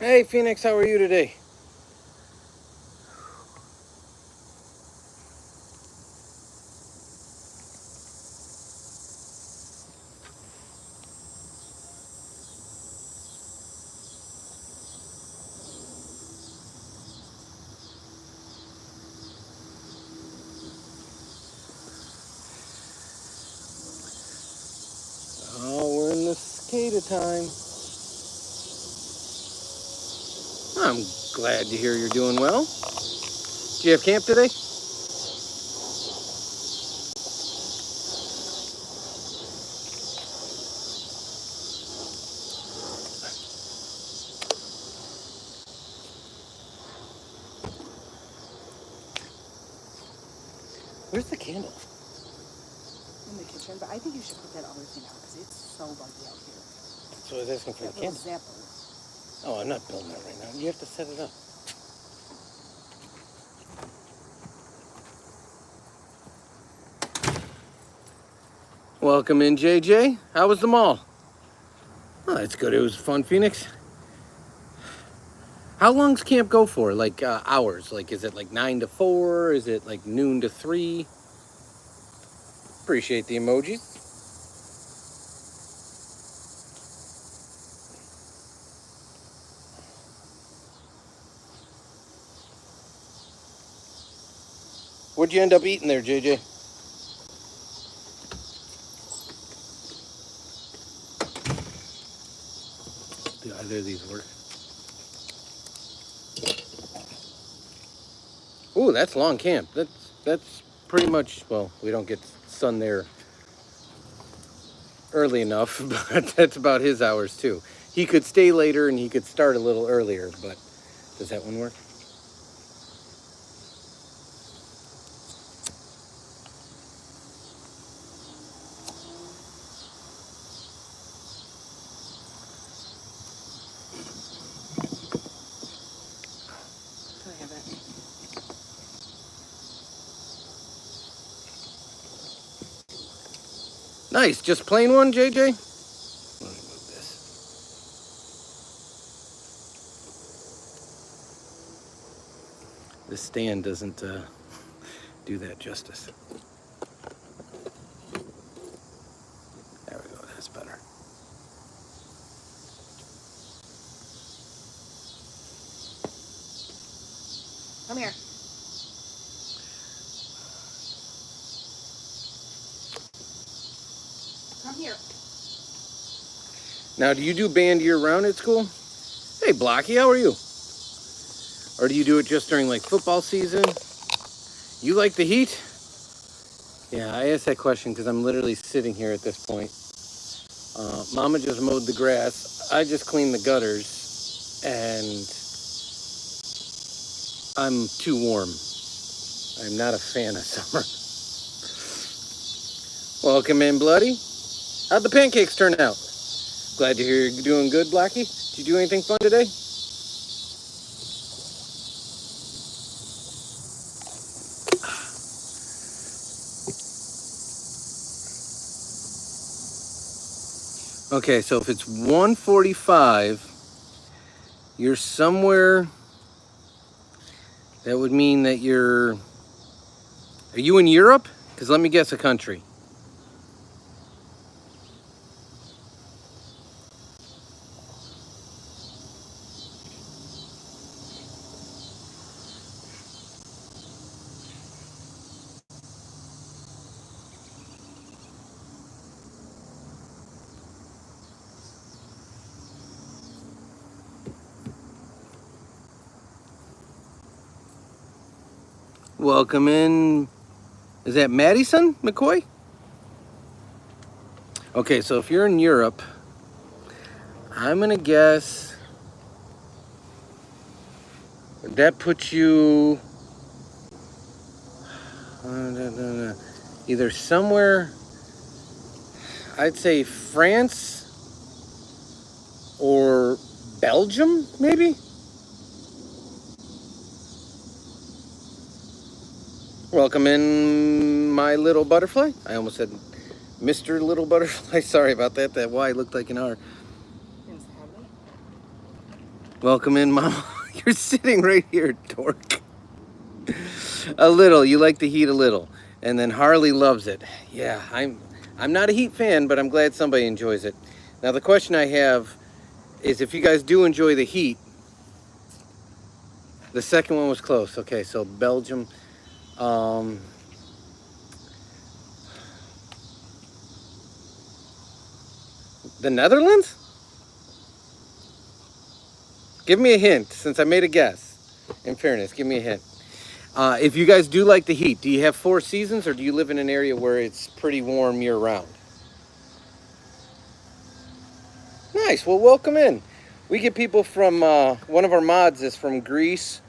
Hey Phoenix, how are you today? Oh, we're in the cicada time. I'm glad to hear you're doing well. Do you have camp today? Where's the candle? In the kitchen, but I think you should put that other thing out because it's so buggy out here. So I was asking for That the little candle. zapper. Oh, I'm not building that right now. You have to set it up. Welcome in, JJ. How was the mall? Oh, that's good. It was fun, Phoenix. How long's camp go for? Like hours? Like, is it like 9 to 4? Is it like noon to 3? Appreciate the emojis. What'd you end up eating there, JJ? Do either of these work? Ooh, that's long camp. That's pretty much, well, we don't get sun there early enough, but that's about his hours too. He could stay later and he could start a little earlier, but does that one work? I have it. Nice, just plain one, JJ? Let me move this. This stand doesn't do that justice. There we go, that's better. Come here. Come here. Now, do you do band year-round at school? Hey, Blocky, how are you? Or do you do it just during like football season? You like the heat? Yeah, I asked that question because I'm literally sitting here at this point. Mama just mowed the grass. I just cleaned the gutters, and I'm too warm. I'm not a fan of summer. Welcome in, Bloody. How'd the pancakes turn out? Glad to hear you're doing good, Blackie. Did you do anything fun today? Okay, so if it's 1:45, you're somewhere. That would mean that you're. Are you in Europe? Because let me guess a country. Welcome in. Is that Madison McCoy? Okay, so if you're in Europe, I'm gonna guess that puts you either somewhere. I'd say France or Belgium, maybe. Welcome in, my little butterfly. I almost said Mr. Little Butterfly. Sorry about that. That Y looked like an R. Welcome in, Mama. You're sitting right here, dork. A little. You like the heat a little. And then Harley loves it. Yeah, I'm not a heat fan, but I'm glad somebody enjoys it. Now, the question I have is if you guys do enjoy the heat, the second one was close. Okay, so Belgium. The Netherlands? Give me a hint, since I made a guess. In fairness, give me a hint. If you guys do like the heat, do you have 4 seasons, or do you live in an area where it's pretty warm year-round? Nice. Well, welcome in. We get people from one of our mods is from Greece.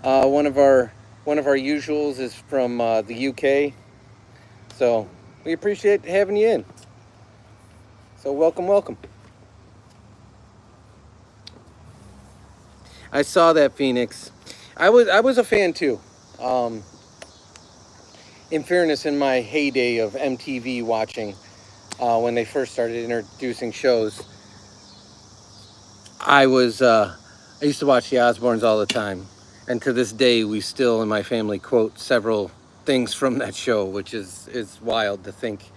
One of our usuals is from the UK. So we appreciate having you in. So welcome, welcome. I saw that, Phoenix. I was a fan too. In fairness, in my heyday of MTV watching, when they first started introducing shows, I used to watch the Osbournes all the time, and to this day, we still in my family quote several things from that show, which is wild to think.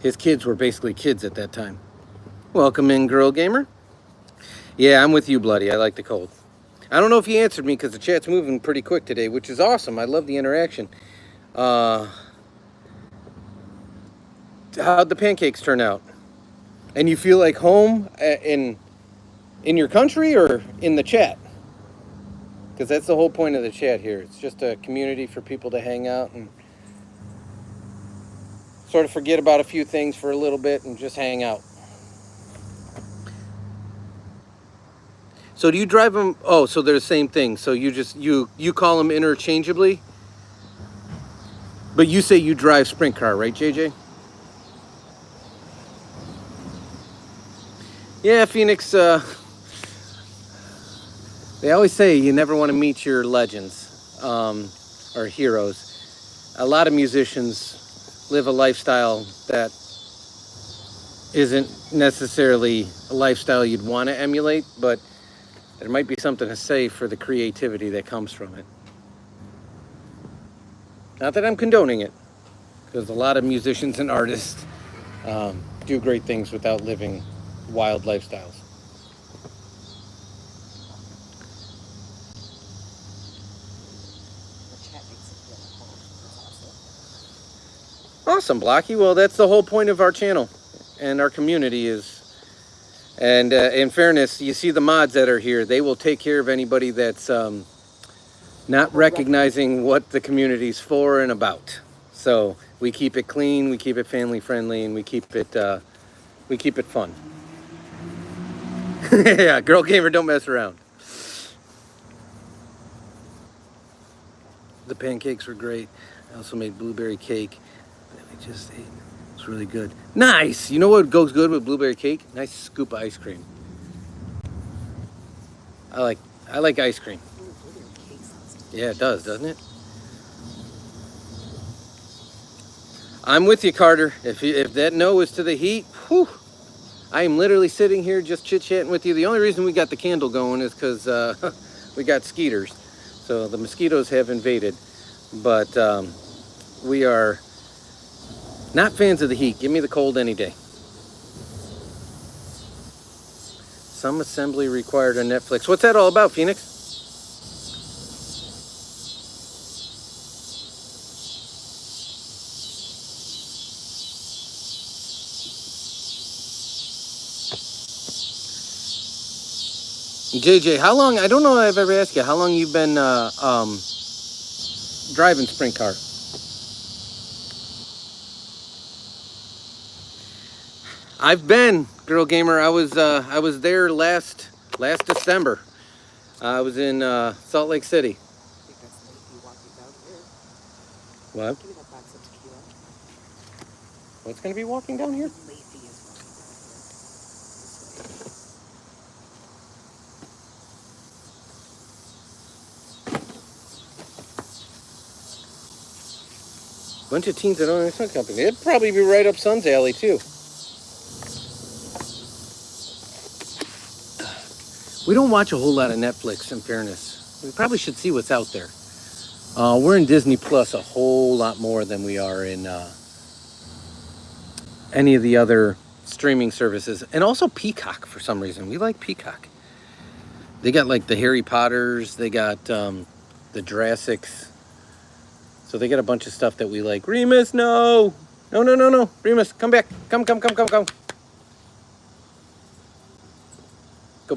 His kids were basically kids at that time. Welcome in, Girl Gamer. Yeah, I'm with you, Bloody. I like the cold. I don't know if you answered me because the chat's moving pretty quick today, which is awesome. I love the interaction. How'd the pancakes turn out? And you feel like home in your country or in the chat? Because that's the whole point of the chat here. It's just a community for people to hang out and sort of forget about a few things for a little bit and just hang out. So do you drive them? Oh, so they're the same thing. So you call them interchangeably? But you say you drive sprint car, right, JJ? Yeah, Phoenix, they always say you never want to meet your legends or heroes. A lot of musicians live a lifestyle that isn't necessarily a lifestyle you'd want to emulate, but there might be something to say for the creativity that comes from it. Not that I'm condoning it, because a lot of musicians and artists do great things without living wild lifestyles. The chat makes it feel like home. That's Awesome, Blocky. Well, that's the whole point of our channel and our community is. And in fairness, you see the mods that are here, they will take care of anybody that's not recognizing what the community's for and about. So we keep it clean, we keep it family friendly, and we keep it fun. Yeah, Girl Gamer, don't mess around. The pancakes were great. I also made blueberry cake that we just ate. It's really good. Nice! You know what goes good with blueberry cake? Nice scoop of ice cream. I like ice cream. Yeah, it does, doesn't it? I'm with you, Carter. If that no is to the heat, whew, I am literally sitting here just chit-chatting with you. The only reason we got the candle going is because we got skeeters. So the mosquitoes have invaded. But we are not fans of the heat. Give me the cold any day. Some assembly required on Netflix. What's that all about, Phoenix? JJ, how long, I don't know if I've ever asked you, how long you've been driving sprint car? I've been, Girl Gamer. I was there last December. I was in Salt Lake City. I think that's late walking down here. What? Give me that box of tequila. What's going to be walking down here? Lady is walking down here. Bunch of teens that own a truck company. It'd probably be right up Sun's alley, too. We don't watch a whole lot of Netflix, in fairness. We probably should see what's out there. We're in Disney Plus a whole lot more than we are in any of the other streaming services. And also Peacock, for some reason. We like Peacock. They got like the Harry Potters. They got the Jurassics. So they got a bunch of stuff that we like. Remus, no! No, no, no, no. Remus, come back. Come. Good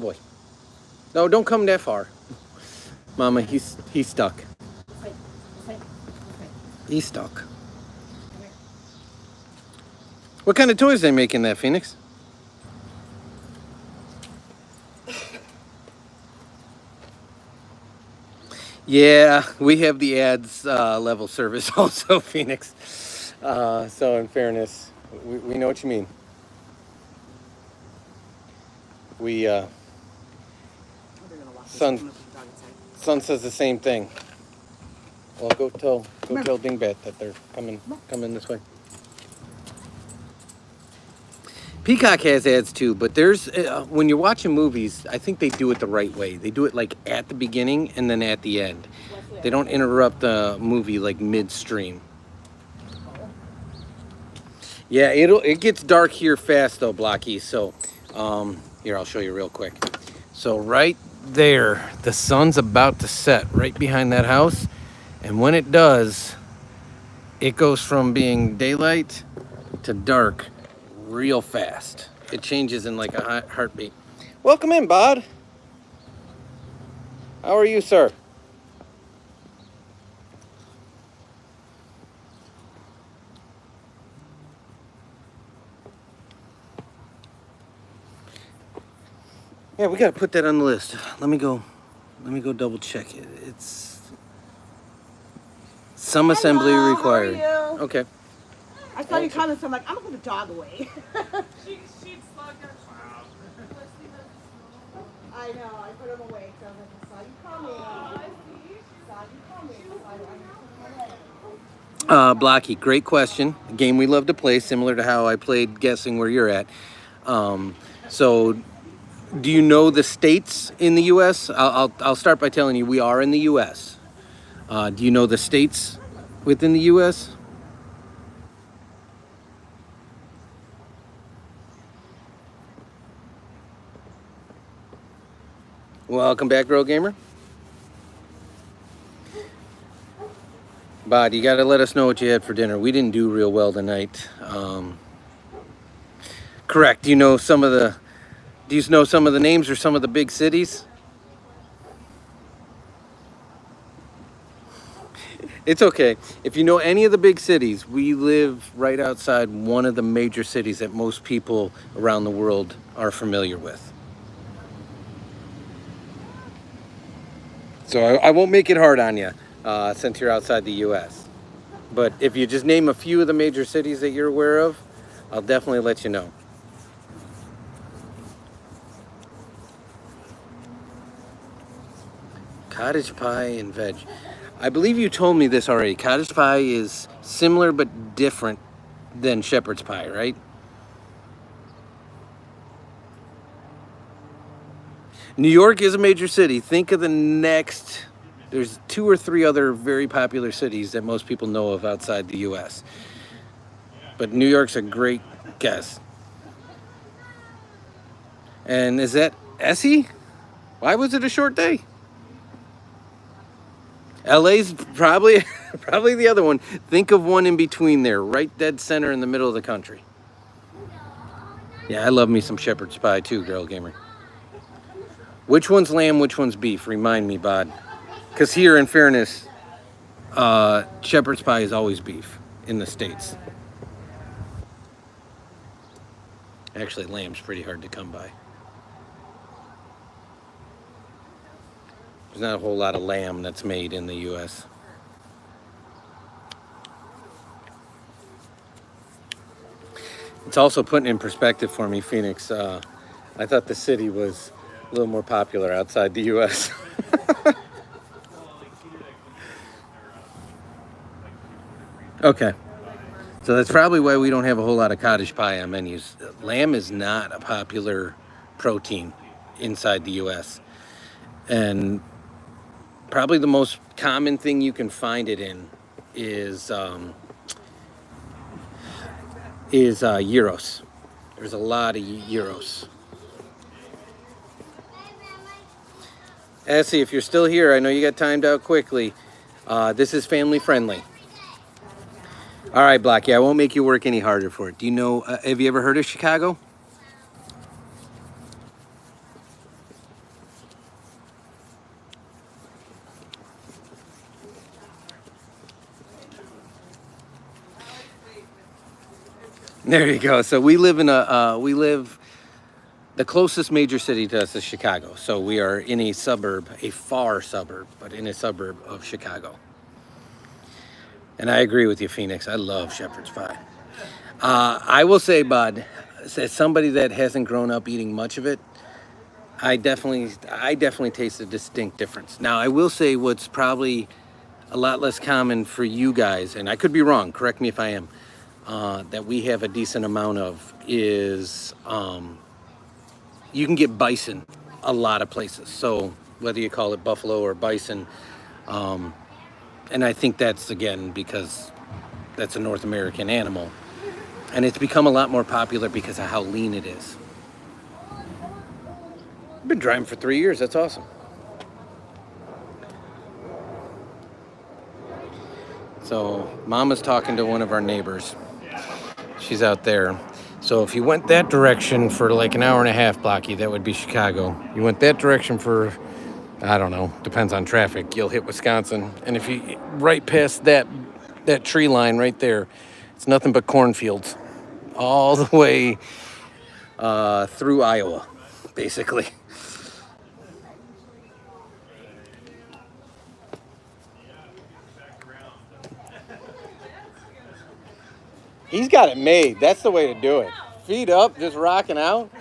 boy. No, don't come that far. Mama, he's stuck. He's stuck. What kind of toys are they making that, Phoenix? Yeah, we have the ads level service also, Phoenix. So in fairness, we know what you mean. We son says the same thing. Well, go tell Dingbat that they're coming this way. Peacock has ads too, but there's when you're watching movies, I think they do it the right way. They do it like at the beginning and then at the end. They don't interrupt the movie like midstream. Yeah, it gets dark here fast though, Blocky. So here, I'll show you real quick. So right there, the sun's about to set right behind that house, and when it does, it goes from being daylight to dark real fast. It changes in like a heartbeat. Welcome in, Bod. How are you, sir? Yeah, we gotta put that on the list. Let me go double check it. It's some assembly required. How are you? Okay. I saw you coming, so I'm like, I'm gonna put the dog away. She'd slug her. I know, I put him away because I was like, I saw you coming. Saw you coming. Blocky, great question. A game we love to play, similar to how I played guessing where you're at. So, do you know the states in the U.S.? I'll start by telling you we are in the U.S. Do you know the states within the U.S.? Welcome back, Girl Gamer. Bod, you got to let us know what you had for dinner. We didn't do real well tonight. Correct. Do you know some of the names or some of the big cities? It's okay. If you know any of the big cities, we live right outside one of the major cities that most people around the world are familiar with. So I won't make it hard on you since you're outside the U.S. But if you just name a few of the major cities that you're aware of, I'll definitely let you know. Cottage pie and veg. I believe you told me this already. Cottage pie is similar but different than shepherd's pie, right? New York is a major city. Think of the next, there's 2 or 3 other very popular cities that most people know of outside the U.S. But New York's a great guess. And is that Essie? Why was it a short day? LA's probably the other one. Think of one in between there, right dead center in the middle of the country. Yeah, I love me some shepherd's pie too, Girl Gamer. Which one's lamb, which one's beef? Remind me, Bod. Because here, in fairness, shepherd's pie is always beef in the States. Actually, lamb's pretty hard to come by. There's not a whole lot of lamb that's made in the U.S. It's also putting in perspective for me, Phoenix. I thought the city was a little more popular outside the U.S. Okay. So that's probably why we don't have a whole lot of cottage pie on menus. Lamb is not a popular protein inside the U.S. And probably the most common thing you can find it in is gyros. There's a lot of gyros. Essie, if you're still here, I know you got timed out quickly. This is family friendly. All right, Blackie, I won't make you work any harder for it. Do you know, have you ever heard of Chicago? There you go. So we live the closest major city to us is Chicago. So we are in a suburb, a far suburb, but in a suburb of Chicago. And I agree with you, Phoenix. I love shepherd's pie. I will say, Bud, as somebody that hasn't grown up eating much of it, I definitely taste a distinct difference. Now, I will say what's probably a lot less common for you guys, and I could be wrong, correct me if I am, that we have a decent amount of is you can get bison a lot of places. So whether you call it buffalo or bison, and I think that's, again, because that's a North American animal. And it's become a lot more popular because of how lean it is. I've been driving for 3 years. That's awesome. So Mama's talking to one of our neighbors. She's out there. So if you went that direction for like an hour and a half, Blocky, that would be Chicago. You went that direction for, I don't know, depends on traffic, you'll hit Wisconsin. And if you right past that tree line right there, it's nothing but cornfields all the way through Iowa, basically. He's got it made. That's the way to do it. Feet up, just rocking out.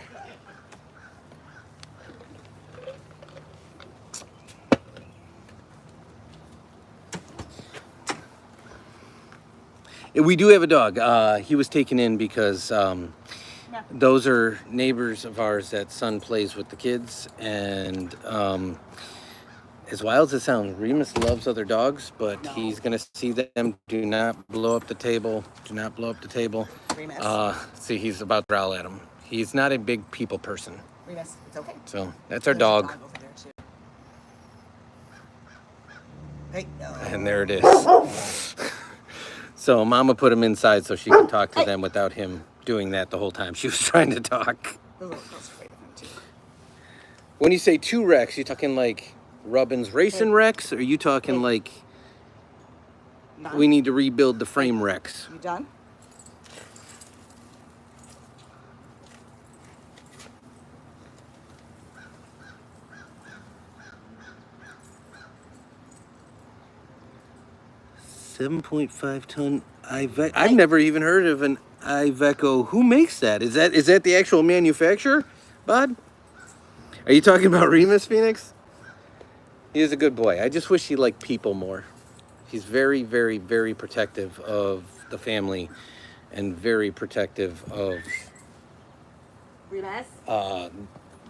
We do have a dog. He was taken in because those are neighbors of ours that son plays with the kids. And as wild as it sounds, Remus loves other dogs, but he's going to see them. Do not blow up the table. Do not blow up the table. Remus. See, he's about to growl at him. He's not a big people person. Remus, it's okay. So that's our There's a dog. over there, too. Hey, And there it is. So Mama put him inside so she could talk to them without him doing that the whole time she was trying to talk. the little girl's afraid of him, too. When you say 2 Rex, you talking like Rubbin's Racing Rex? Or are you talking like Done? we need to rebuild the frame Rex? You done? $7.5 Iveco. I've never even heard of an Iveco. Who makes that? Is that the actual manufacturer, Bud? Are you talking about Remus, Phoenix? He is a good boy. I just wish he liked people more. He's very, very, very protective of the family and very protective of Remus?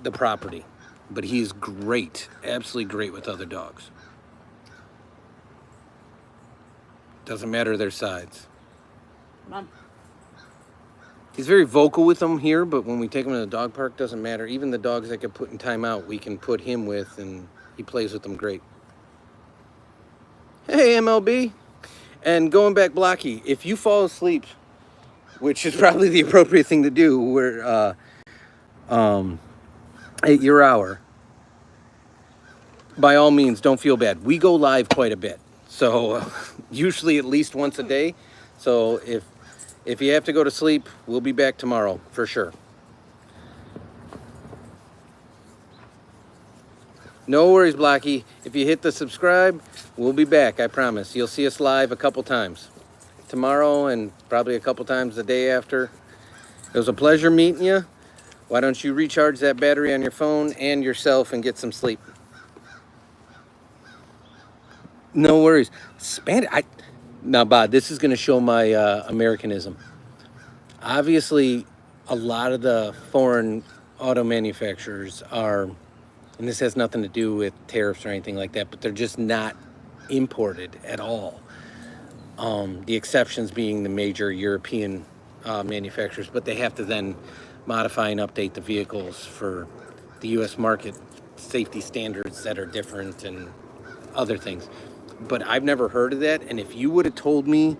the property. But he's great, absolutely great with other dogs. Doesn't matter their size. Come on. He's very vocal with them here, but when we take him to the dog park, doesn't matter. Even the dogs that get put in timeout, we can put him with, and he plays with them great. Hey, MLB. And going back, Blocky, if you fall asleep, which is probably the appropriate thing to do, we're at your hour, by all means, don't feel bad. We go live quite a bit. So usually at least once a day. So if you have to go to sleep, we'll be back tomorrow for sure. No worries, Blocky. If you hit the subscribe, we'll be back, I promise. You'll see us live a couple times. Tomorrow and probably a couple times the day after. It was a pleasure meeting you. Why don't you recharge that battery on your phone and yourself and get some sleep? No worries. Spanish. Now, Bob, this is going to show my Americanism. Obviously, a lot of the foreign auto manufacturers are, and this has nothing to do with tariffs or anything like that, but they're just not imported at all. The exceptions being the major European manufacturers, but they have to then modify and update the vehicles for the U.S. market, safety standards that are different and other things. But I've never heard of that, and if you would have told me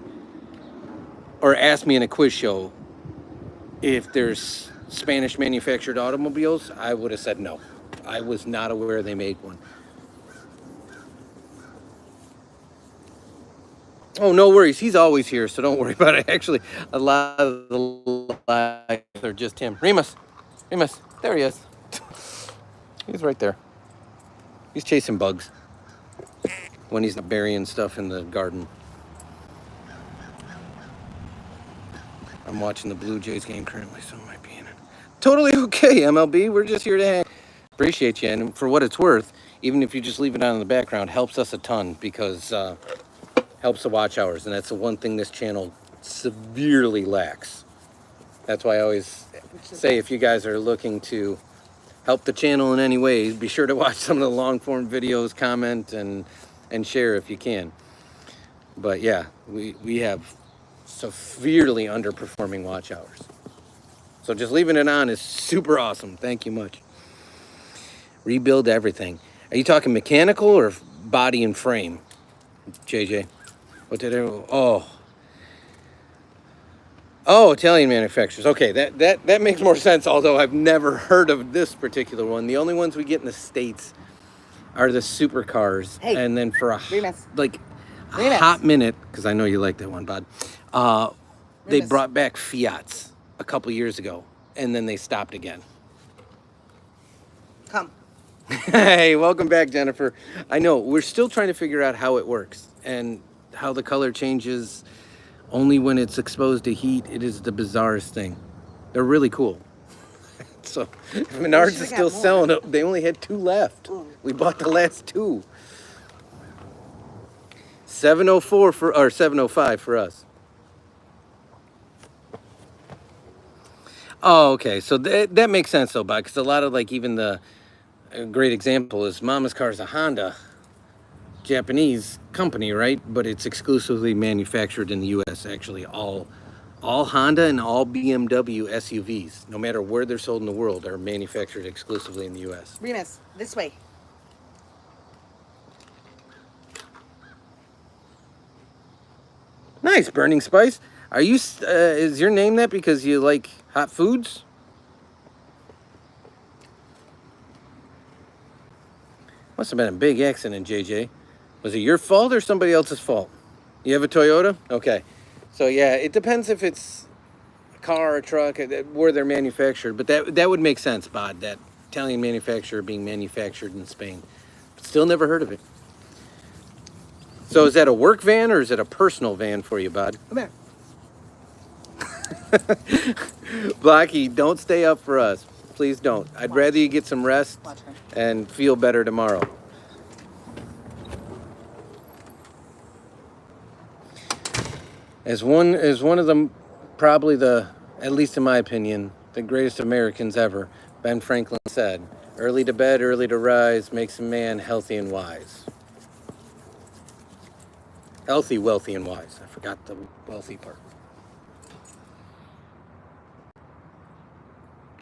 or asked me in a quiz show if there's Spanish manufactured automobiles, I would have said no. I was not aware they made one. Oh, no worries. He's always here, so don't worry about it. Actually, a lot of the lives are just him. Remus, there he is. He's right there. He's chasing bugs when he's not burying stuff in the garden. I'm watching the Blue Jays game currently, so I might be in it. Totally okay, MLB. We're just here to hang. Appreciate you, and for what it's worth, even if you just leave it on in the background, helps us a ton because helps the watch hours, and that's the one thing this channel severely lacks. That's why I always say if you guys are looking to help the channel in any way, be sure to watch some of the long form videos, comment, and share if you can. But yeah, we have severely underperforming watch hours. So just leaving it on is super awesome. Thank you much. Rebuild everything. Are you talking mechanical or body and frame, JJ? What did I... Oh, Italian manufacturers. Okay, that makes more sense, although I've never heard of this particular one. The only ones we get in the States are the supercars. Hey, and then for a Remus. hot minute, because I know you like that one, bud, they Remus. brought back Fiats a couple years ago, and then they stopped again. Come. Hey, welcome back, Jennifer. I know, we're still trying to figure out how it works, and how the color changes only when it's exposed to heat. It is the bizarrest thing. They're really cool. So if Menards is still selling it, they only had 2 left. Ooh. We bought the last 2. 704 for, or 705 for us. Oh, okay. So that makes sense though, because a lot of even a great example is Mama's Car is a Honda, Japanese company, right? But it's exclusively manufactured in the U.S. Actually, all Honda and all BMW SUVs, no matter where they're sold in the world, are manufactured exclusively in the U.S. Remus, this way. Nice, Burning Spice. Are you? Is your name that because you like hot foods? Must have been a big accident, JJ. Was it your fault or somebody else's fault? You have a Toyota? Okay. So yeah, it depends if it's a car or a truck, where they're manufactured. But that would make sense, Bod, that Italian manufacturer being manufactured in Spain. But still never heard of it. So is that a work van or is it a personal van for you, Bod? Come here. Blocky, don't stay up for us. Please don't. I'd rather you get some rest and feel better tomorrow. As one of them, probably at least in my opinion, the greatest Americans ever, Ben Franklin said, "Early to bed, early to rise makes a man healthy and wise." Healthy, wealthy, and wise. I forgot the wealthy part.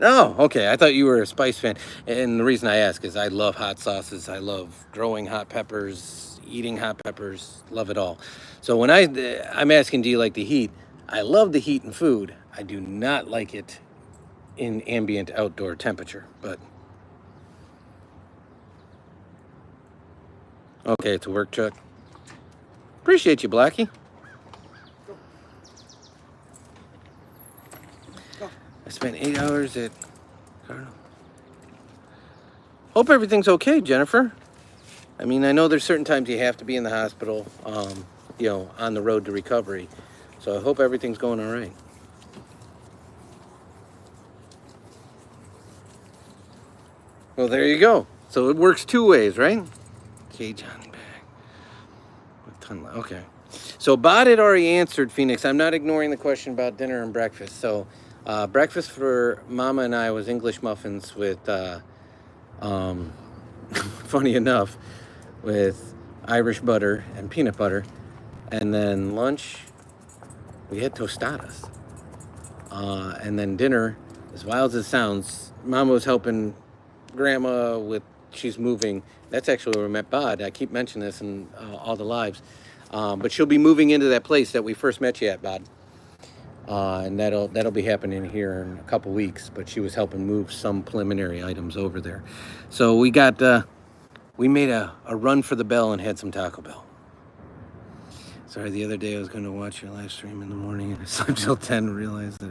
Oh, okay. I thought you were a spice fan. And the reason I ask is I love hot sauces. I love growing hot peppers, eating hot peppers, love it all. So when I'm asking, do you like the heat? I love the heat in food. I do not like it in ambient outdoor temperature, but okay, it's a work truck. Appreciate you, Blackie. I spent 8 hours at Carnivals. Hope everything's okay, Jennifer. I mean, I know there's certain times you have to be in the hospital, on the road to recovery. So I hope everything's going all right. Well, there you go. So it works 2 ways, right? Okay, John back. Okay. So Bod had already answered, Phoenix. I'm not ignoring the question about dinner and breakfast. So Breakfast for Mama and I was English muffins with, funny enough, with Irish butter and peanut butter. And then lunch, we had tostadas. And then dinner, as wild as it sounds, Mama was helping Grandma with, she's moving. That's actually where we met Bod. I keep mentioning this in all the lives. But she'll be moving into that place that we first met you at, Bod. And that'll be happening here in a couple weeks. But she was helping move some preliminary items over there. So we made a run for the bell and had some Taco Bell. Sorry, the other day I was going to watch your live stream in the morning and I slept till 10 and realized that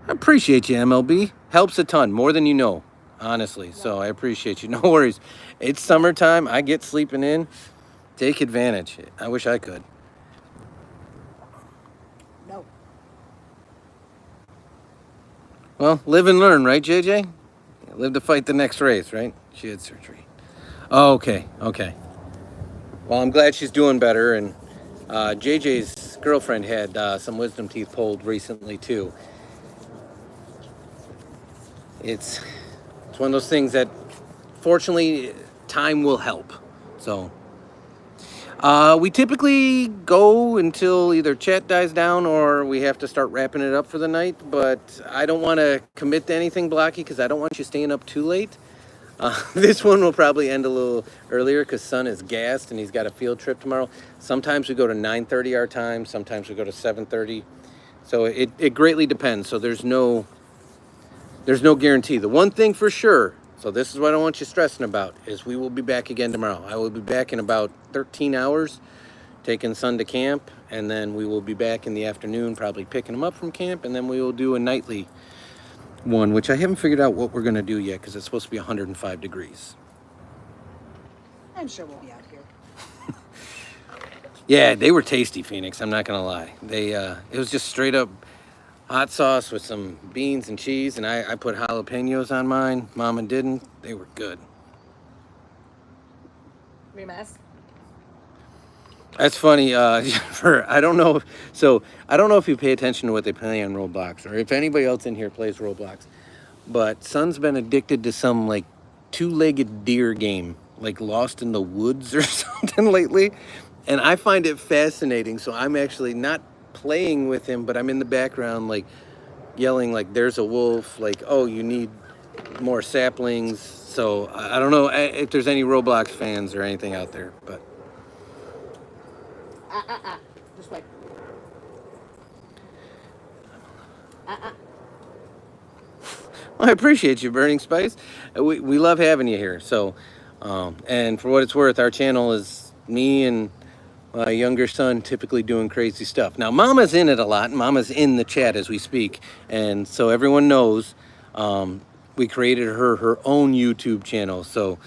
I appreciate you, MLB. Helps a ton, more than you know, honestly. So I appreciate you. No worries. It's summertime. I get sleeping in. Take advantage. I wish I could. No. Well, live and learn, right, JJ? Live to fight the next race, right? She had surgery. Oh, okay. Well, I'm glad she's doing better. And JJ's girlfriend had some wisdom teeth pulled recently, too. It's one of those things that, fortunately, time will help. So we typically go until either chat dies down or we have to start wrapping it up for the night. But I don't want to commit to anything, Blocky, because I don't want you staying up too late. This one will probably end a little earlier because Son is gassed and he's got a field trip tomorrow. Sometimes we go to 9:30 our time. Sometimes we go to 7:30. So it greatly depends. So there's no guarantee. The one thing for sure, so this is what I want you stressing about, is we will be back again tomorrow. I will be back in about 13 hours, taking Son to camp, and then we will be back in the afternoon, probably picking him up from camp, and then we will do a nightly one, which I haven't figured out what we're going to do yet because it's supposed to be 105 degrees. I'm sure we'll be out here. Yeah, they were tasty, Phoenix. I'm not going to lie. It was just straight up hot sauce with some beans and cheese, and I put jalapenos on mine. Mama didn't. They were good. Remus? That's funny, Jennifer. I don't know if you pay attention to what they play on Roblox or if anybody else in here plays Roblox, but Son's been addicted to some like two-legged deer game, like Lost in the Woods or something lately, and I find it fascinating. So I'm actually not playing with him, but I'm in the background like yelling like there's a wolf, like, oh, you need more saplings. So I don't know if there's any Roblox fans or anything out there, but Just wait. well, I appreciate you, Burning Spice. We love having you here. So and for what it's worth, our channel is me and my younger son typically doing crazy stuff. Now, Mama's in it a lot. Mama's in the chat as we speak. And so everyone knows we created her own YouTube channel. So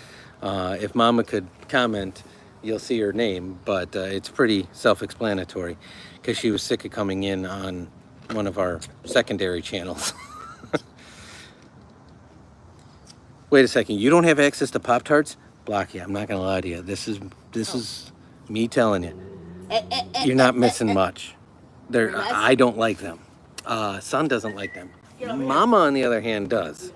if Mama could comment, you'll see her name. But it's pretty self-explanatory because she was sick of coming in on one of our secondary channels. Wait a second. You don't have access to Pop-Tarts? Blocky, I'm not going to lie to you. This is me telling you, you're not missing much. I don't like them. Son doesn't like them. Mama, on the other hand, does.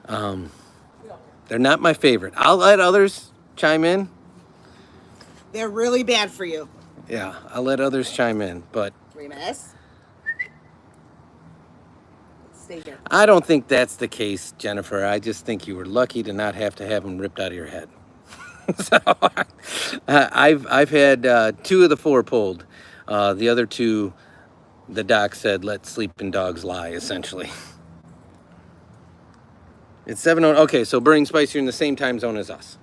They're not my favorite. I'll let others chime in. They're really bad for you. Yeah, I'll let others chime in, but Remus? Stay here. I don't think that's the case, Jennifer. I just think you were lucky to not have to have them ripped out of your head. So I've had 2 of the 4 pulled. The other 2, the doc said, let sleeping dogs lie, essentially. It's 7:00. Okay, so Burning Spice, you're in the same time zone as us.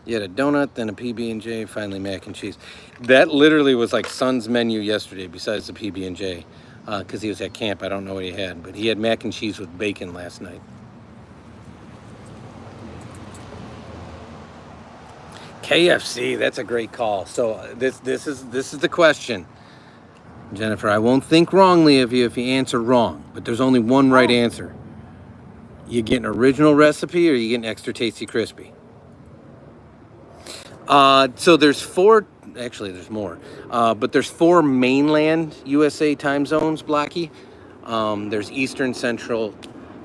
You had a donut, then a PB&J, finally mac and cheese. That literally was like Son's menu yesterday, besides the PB&J, because he was at camp. I don't know what he had, but he had mac and cheese with bacon last night. KFC, that's a great call. So this is the question, Jennifer. I won't think wrongly of you if you answer wrong, but there's only one right answer. You getting original recipe or you getting extra tasty crispy? So there's 4 Actually, there's more. But there's 4 mainland USA time zones, Blocky. There's Eastern, Central,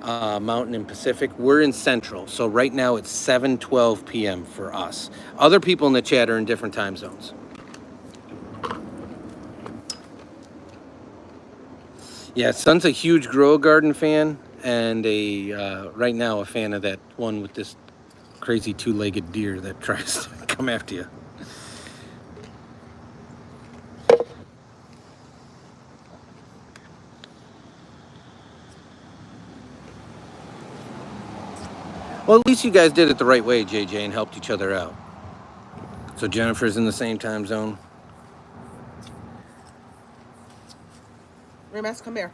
Mountain, and Pacific. We're in Central, so right now it's 7:12 p.m. for us. Other people in the chat are in different time zones. Yeah, Son's a huge Grow Garden fan, and right now a fan of that one with this crazy 2-legged deer that tries to come after you. Well, at least you guys did it the right way, JJ, and helped each other out. So Jennifer's in the same time zone. Remus, come here.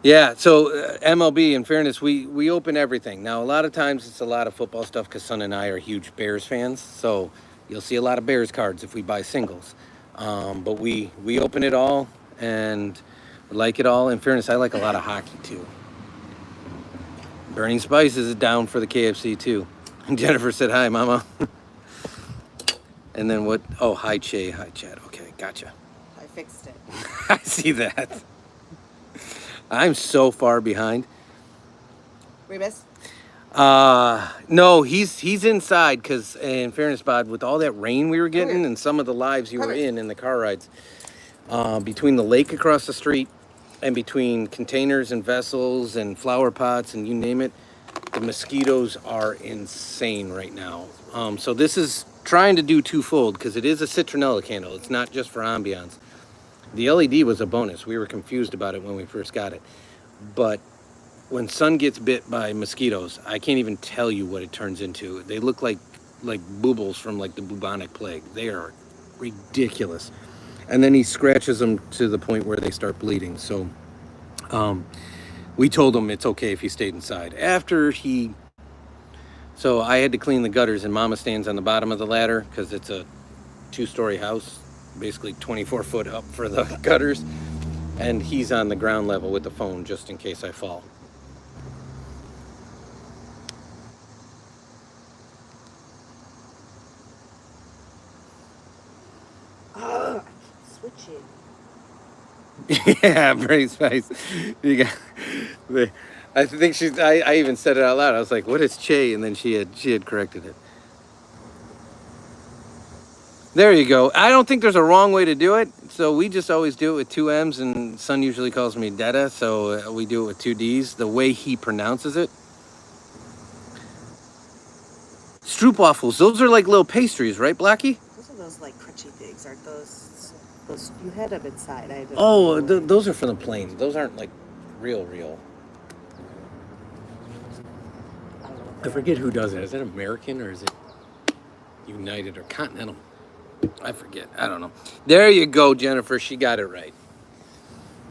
Yeah, so MLB, in fairness, we open everything. Now, a lot of times it's a lot of football stuff because Son and I are huge Bears fans. So you'll see a lot of Bears cards if we buy singles. But we open it all and like it all. In fairness, I like a lot of hockey too. Burning Spice is down for the KFC too. And Jennifer said, hi, Mama. And then what? Oh, hi, Che. Hi, Chad. Okay, gotcha. I fixed it. I see that. I'm so far behind. Remus? No, he's inside because, in fairness, Bob, with all that rain we were getting and some of the lives you were in the car rides, between the lake across the street and between containers and vessels and flower pots and you name it, the mosquitoes are insane right now. So this is trying to do twofold because it is a citronella candle. It's not just for ambiance. The LED was a bonus. We were confused about it when we first got it. But when Son gets bit by mosquitoes, I can't even tell you what it turns into. They look like boobles from like the bubonic plague. They are ridiculous. And then he scratches them to the point where they start bleeding. So we told him it's okay if he stayed inside. So I had to clean the gutters, and Mama stands on the bottom of the ladder because it's a 2-story house, basically 24 foot up for the gutters. And he's on the ground level with the phone just in case I fall. Switching. Yeah, Brain Spice. You got, I think I even said it out loud. I was like, what is Che? And then she had corrected it. There you go. I don't think there's a wrong way to do it. So we just always do it with 2 M's, and Son usually calls me Dada, so we do it with 2 D's, the way he pronounces it. Stroopwafels, those are like little pastries, right, Blackie? Those are those like crunchy things. Aren't those you had them inside? Those are from the plane. Those aren't like real. I forget who does it. Is it American or is it United or Continental? I forget. I don't know. There you go, Jennifer. She got it right.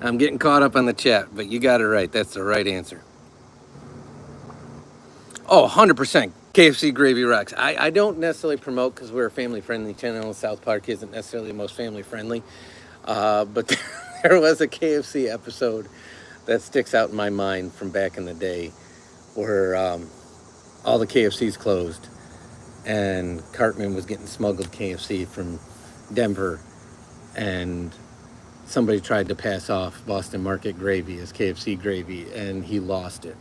I'm getting caught up on the chat, but you got it right. That's the right answer. Oh, 100%. KFC Gravy Rocks. I don't necessarily promote because we're a family-friendly channel. South Park isn't necessarily the most family-friendly. But there was a KFC episode that sticks out in my mind from back in the day where all the KFCs closed and Cartman was getting smuggled KFC from Denver, and somebody tried to pass off Boston Market gravy as KFC gravy, and he lost it.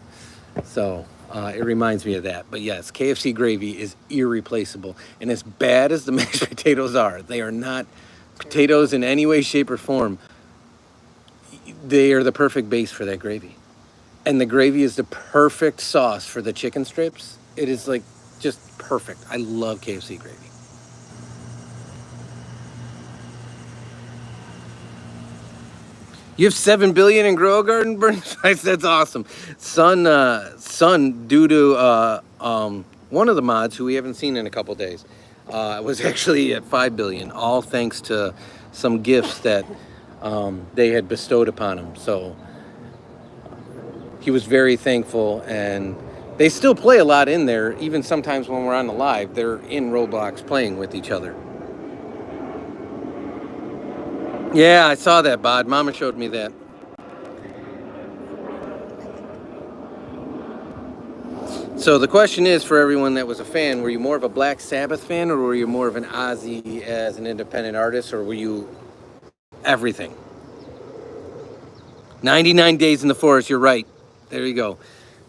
So it reminds me of that. But yes, KFC gravy is irreplaceable. And as bad as the mashed potatoes are, they are not potatoes in any way, shape, or form. They are the perfect base for that gravy. And the gravy is the perfect sauce for the chicken strips. It is like just perfect. I love KFC gravy. You have 7 billion in Grow Garden, Bernie? That's awesome. Son, due to one of the mods who we haven't seen in a couple days, was actually at 5 billion, all thanks to some gifts that they had bestowed upon him. So he was very thankful, and they still play a lot in there. Even sometimes when we're on the live, they're in Roblox playing with each other. Yeah, I saw that, Bod. Mama showed me that. So the question is, for everyone that was a fan, were you more of a Black Sabbath fan, or were you more of an Ozzy as an independent artist, or were you everything? 99 Days in the Forest, you're right. There you go.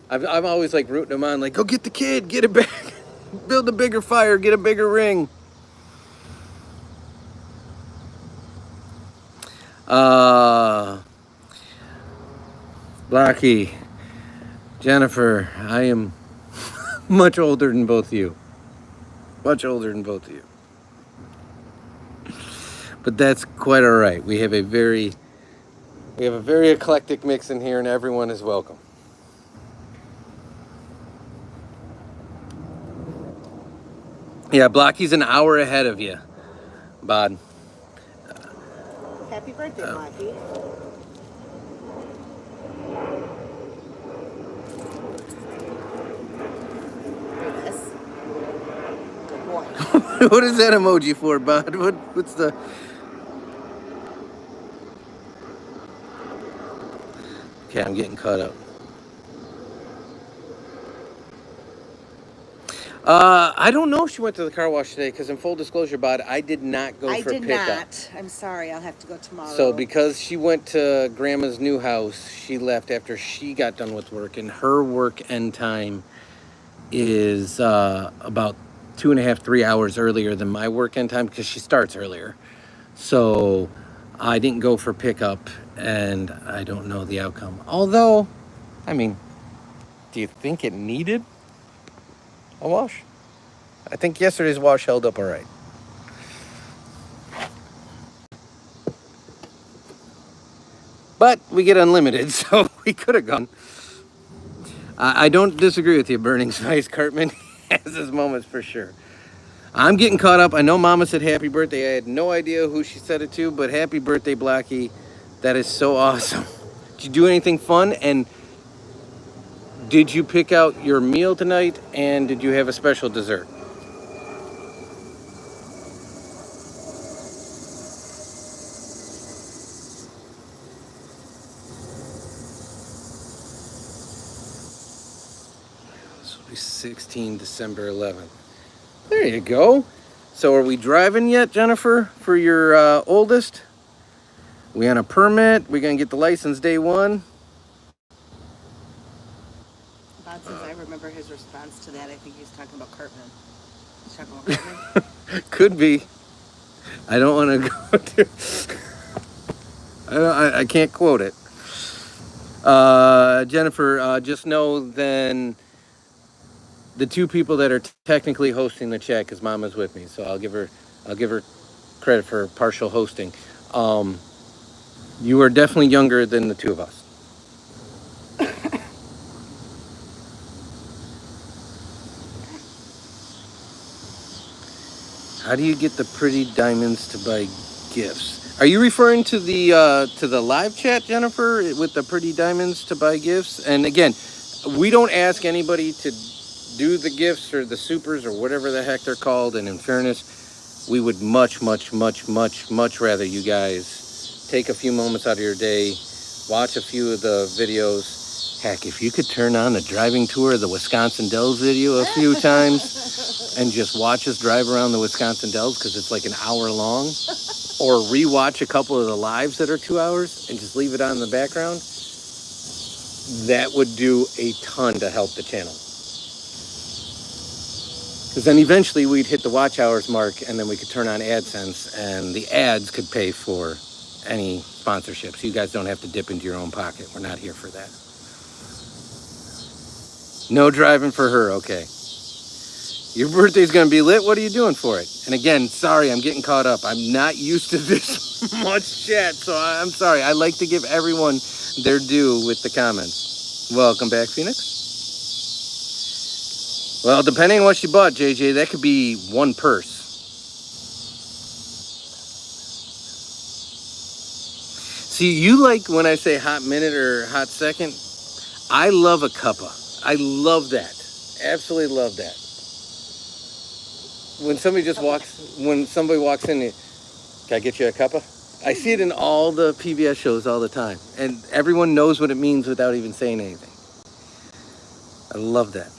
I'm always like rooting them on, like, go get the kid, get it back, build a bigger fire, get a bigger ring. Blocky, Jennifer, I am much older than both of you. Much older than both of you. But that's quite all right. We have a very eclectic mix in here, and everyone is welcome. Yeah, Blocky's an hour ahead of you, Bod. Happy birthday, Blackie. For this. Good boy. What is that emoji for, Bod? What's the... Okay, I'm getting caught up. I don't know if she went to the car wash today, because in full disclosure, Bod, I did not go for pickup. I did not. I'm sorry. I'll have to go tomorrow. So because she went to Grandma's new house, she left after she got done with work, and her work end time is about 2.5, 3 hours earlier than my work end time, because she starts earlier. So I didn't go for pickup, and I don't know the outcome. Although, I mean, do you think it needed a wash? I think yesterday's wash held up all right. But we get unlimited, so we could have gone. I don't disagree with you, Burning Spice. Cartman has his moments for sure. I'm getting caught up. I know Mama said happy birthday. I had no idea who she said it to, but happy birthday, Blackie. That is so awesome. Did you do anything fun? And did you pick out your meal tonight? And did you have a special dessert? This will be 16 December 11th. There you go. So are we driving yet, Jennifer, for your oldest? We on a permit? We gonna get the license day one? About since I remember his response to that, I think he's talking about Cartman. He's talking about Cartman. Could be. I don't want to go to... I can't quote it. Jennifer, just know then the two people that are technically hosting the chat, because Mama's with me, so I'll give her credit for partial hosting. You are definitely younger than the two of us. How do you get the pretty diamonds to buy gifts? Are you referring to the live chat, Jennifer, with the pretty diamonds to buy gifts? And again, we don't ask anybody to do the gifts or the supers or whatever the heck they're called. And in fairness, we would much rather you guys take a few moments out of your day, watch a few of the videos. Heck, if you could turn on the driving tour of the Wisconsin Dells video a few times and just watch us drive around the Wisconsin Dells, because it's like an hour long, or rewatch a couple of the lives that are 2 hours and just leave it on in the background, that would do a ton to help the channel. Because then eventually we'd hit the watch hours mark, and then we could turn on AdSense, and the ads could pay for any sponsorships. You guys don't have to dip into your own pocket. We're not here for that. No driving for her, okay. Your birthday's gonna be lit. What are you doing for it? And again, sorry, I'm getting caught up. I'm not used to this much chat, so I'm sorry. I like to give everyone their due with the comments. Welcome back, Phoenix. Well, depending on what she bought, JJ, that could be one purse. See, you like when I say hot minute or hot second? I love a cuppa. I love that. Absolutely love that. When somebody walks in, can I get you a cuppa? I see it in all the PBS shows all the time. And everyone knows what it means without even saying anything. I love that.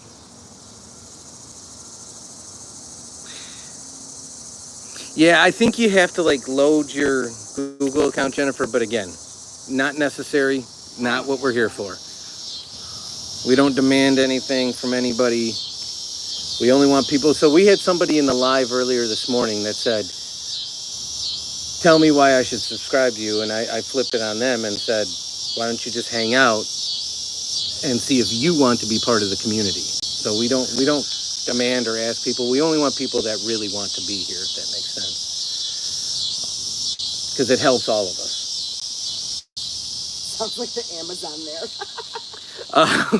Yeah, I think you have to like load your Google account, Jennifer. But again, not necessary. Not what we're here for. We don't demand anything from anybody. We only want people. So we had somebody in the live earlier this morning that said, "Tell me why I should subscribe to you." And I flipped it on them and said, "Why don't you just hang out and see if you want to be part of the community?" So we don't demand or ask people. We only want people that really want to be here. If that makes sense, because it helps all of us. Sounds like the Amazon there.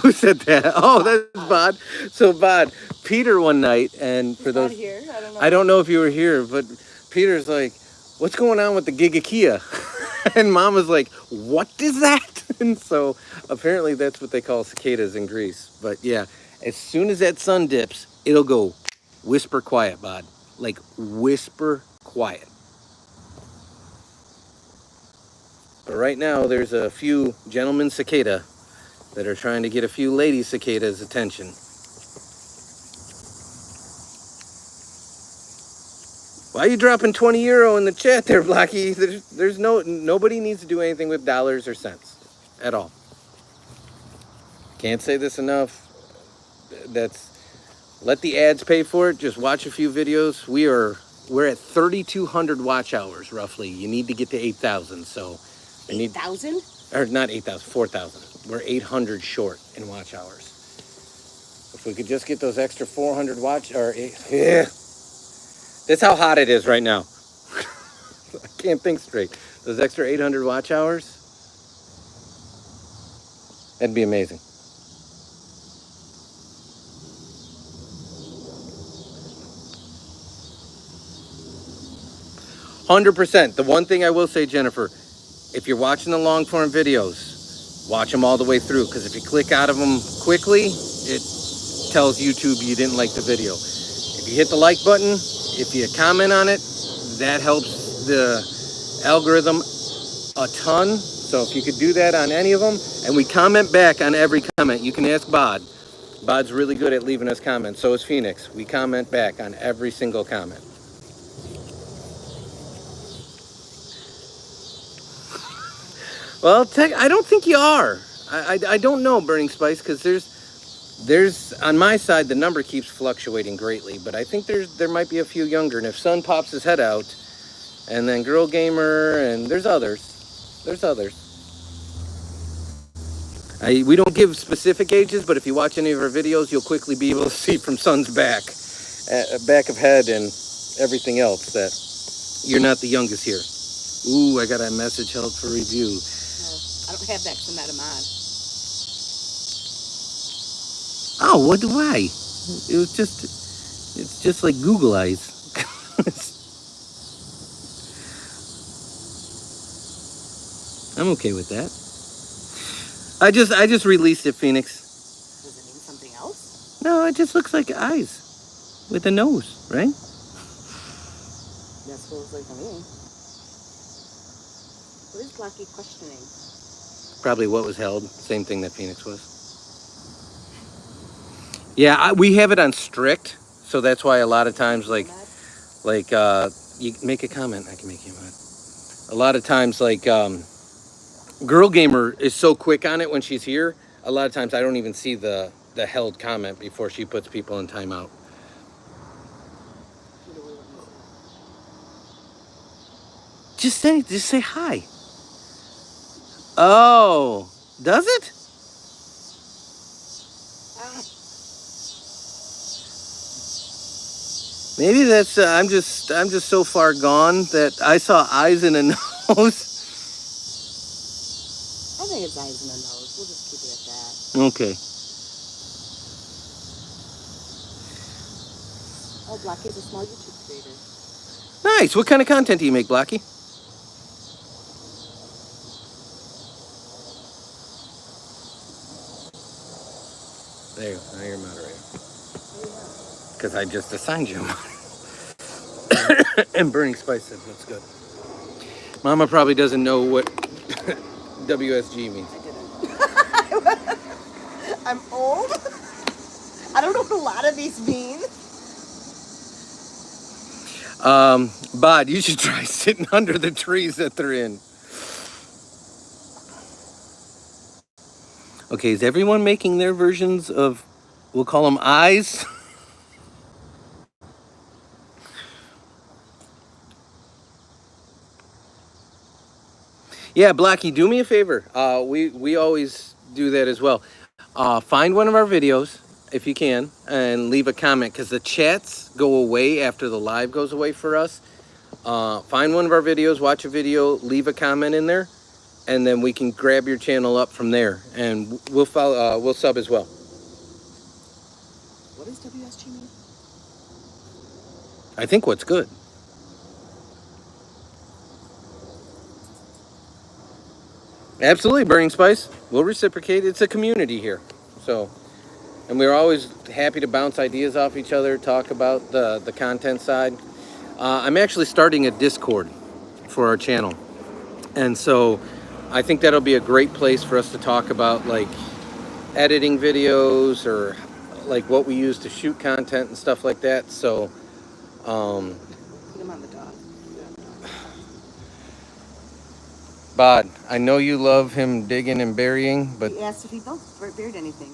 Who said that? Oh, that's Bod. So Bod, Peter one night, and for He's not those, here. I don't know. I don't know if you were here, but Peter's like, "What's going on with the Gigakia?" And Mom was like, "What is that?" And so apparently that's what they call cicadas in Greece. But yeah, as soon as that sun dips, it'll go whisper quiet, Bod. Like whisper quiet. But right now there's a few gentlemen cicada that are trying to get a few lady cicadas' attention. Why are you dropping 20 euro in the chat there, Blackie? There's nobody needs to do anything with dollars or cents at all. Can't say this enough. Let the ads pay for it. Just watch a few videos. We're at 3,200 watch hours roughly. You need to get to 8,000. So 8,000? Or not 8,000, 4,000. We're 800 short in watch hours. If we could just get those extra 400 watch or yeah. That's how hot it is right now. I can't think straight. Those extra 800 watch hours, that'd be amazing. %. The one thing I will say, Jennifer, if you're watching the long form videos, watch them all the way through. Because if you click out of them quickly, it tells YouTube you didn't like the video. If you hit the like button, if you comment on it, that helps the algorithm a ton. So if you could do that on any of them, and we comment back on every comment. You can ask Bod. Bod's really good at leaving us comments. So is Phoenix. We comment back on every single comment. Well, I don't think you are. I don't know, Burning Spice, because there's on my side the number keeps fluctuating greatly, but I think there might be a few younger. And if Sun pops his head out, and then Girl Gamer, and there's others. We don't give specific ages, but if you watch any of our videos, you'll quickly be able to see from Sun's back of head, and everything else that you're not the youngest here. Ooh, I got a message held for review. No, I don't have that because I'm not a mod. Oh, what do I? It's just like Google Eyes. I'm okay with that. I just released it, Phoenix. Does it mean something else? No, it just looks like eyes with a nose, right? That's what it looks like to me. What is Blackie questioning? Probably what was held. Same thing that Phoenix was. Yeah, we have it on strict, so that's why a lot of times, you make a comment, I can make you a mod. A lot of times, Girl Gamer is so quick on it when she's here. A lot of times I don't even see the held comment before she puts people in timeout. Just say hi. Oh, does it? Maybe that's I'm just so far gone that I saw eyes and a nose. I think it's eyes in the nose. We'll just keep it at that. Okay. Oh, Blackie's a small YouTube creator. Nice. What kind of content do you make, Blackie? There you go. Now you're a moderator. Because I just assigned you. And Burning Spice said that's good. Mama probably doesn't know what WSG means. I didn't. I'm old. I don't know what a lot of these mean. Bod, you should try sitting under the trees that they're in. Okay, is everyone making their versions of, we'll call them eyes? Yeah, Blackie, do me a favor. We always do that as well. Find one of our videos, if you can, and leave a comment, because the chats go away after the live goes away for us. Find one of our videos, watch a video, leave a comment in there, and then we can grab your channel up from there, and we'll follow. We'll sub as well. What does WSG mean? I think what's good. Absolutely, Burning Spice. We'll reciprocate. It's a community here, so, and we're always happy to bounce ideas off each other, talk about the content side. I'm actually starting a Discord for our channel, and so I think that'll be a great place for us to talk about like editing videos or like what we use to shoot content and stuff like that. So Put him on the dog. Bod, I know you love him digging and burying, but He asked if he buried anything.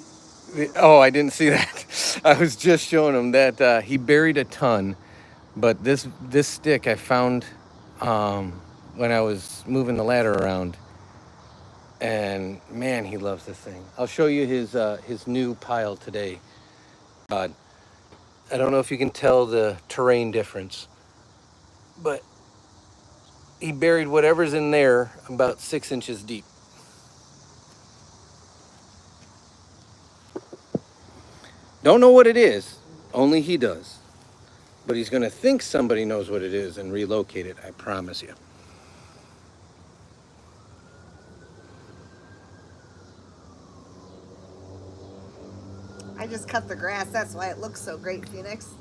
oh, I didn't see that. I was just showing him that he buried a ton, but this stick I found when I was moving the ladder around, and man, he loves this thing. I'll show you his new pile today, Bod. I don't know if you can tell the terrain difference, but he buried whatever's in there about 6 inches deep. Don't know what it is, only he does. But he's gonna think somebody knows what it is and relocate it, I promise you. I just cut the grass. That's why it looks so great, Phoenix.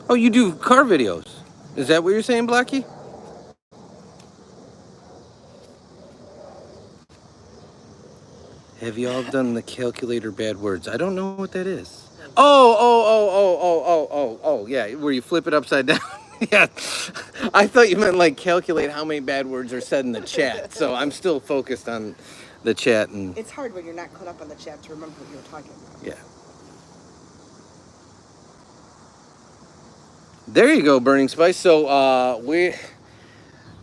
Oh, you do car videos. Is that what you're saying, Blackie? Have you all done the calculator bad words? I don't know what that is. Oh, yeah, where you flip it upside down. Yeah, I thought you meant like calculate how many bad words are said in the chat. So I'm still focused on the chat and It's hard when you're not caught up on the chat to remember what you were talking about. yeah. There you go, Burning Spice. So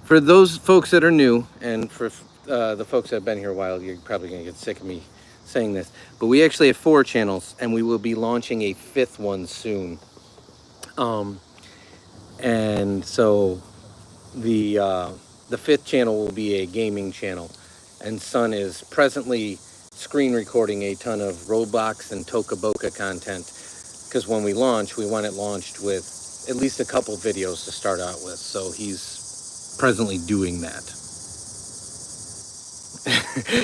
for those folks that are new, and for the folks that have been here a while, you're probably gonna get sick of me saying this, but we actually have 4 channels, and we will be launching a 5th one soon. And so the 5th channel will be a gaming channel, and Sun is presently screen recording a ton of Roblox and Toca Boca content, because when we launch, we want it launched with at least a couple videos to start out with. So he's presently doing that.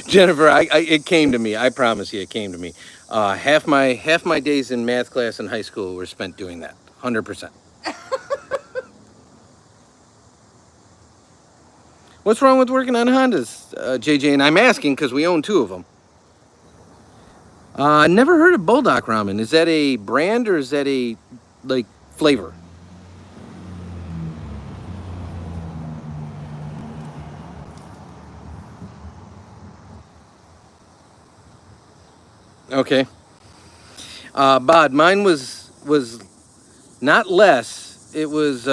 Jennifer, it came to me. I promise you, it came to me. Half my days in math class in high school were spent doing that. 100%. What's wrong with working on Hondas, JJ? And I'm asking because we own 2 of them. I never heard of Bulldog Ramen. Is that a brand or is that a like flavor? Okay. Bod, mine was not less. It was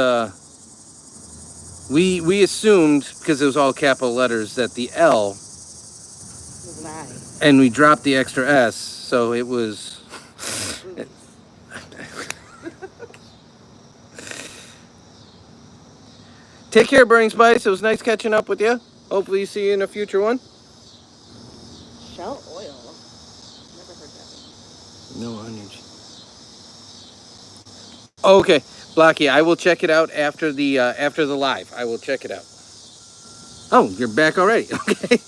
we assumed, because it was all capital letters, that the L It was an eye. and we dropped the extra S, so it was Take care, Burning Spice. It was nice catching up with you. Hopefully see you in a future one. Shell oil. Never heard that. No onions. Okay, Blackie, I will check it out after the live. I will check it out. Oh, you're back already. Okay.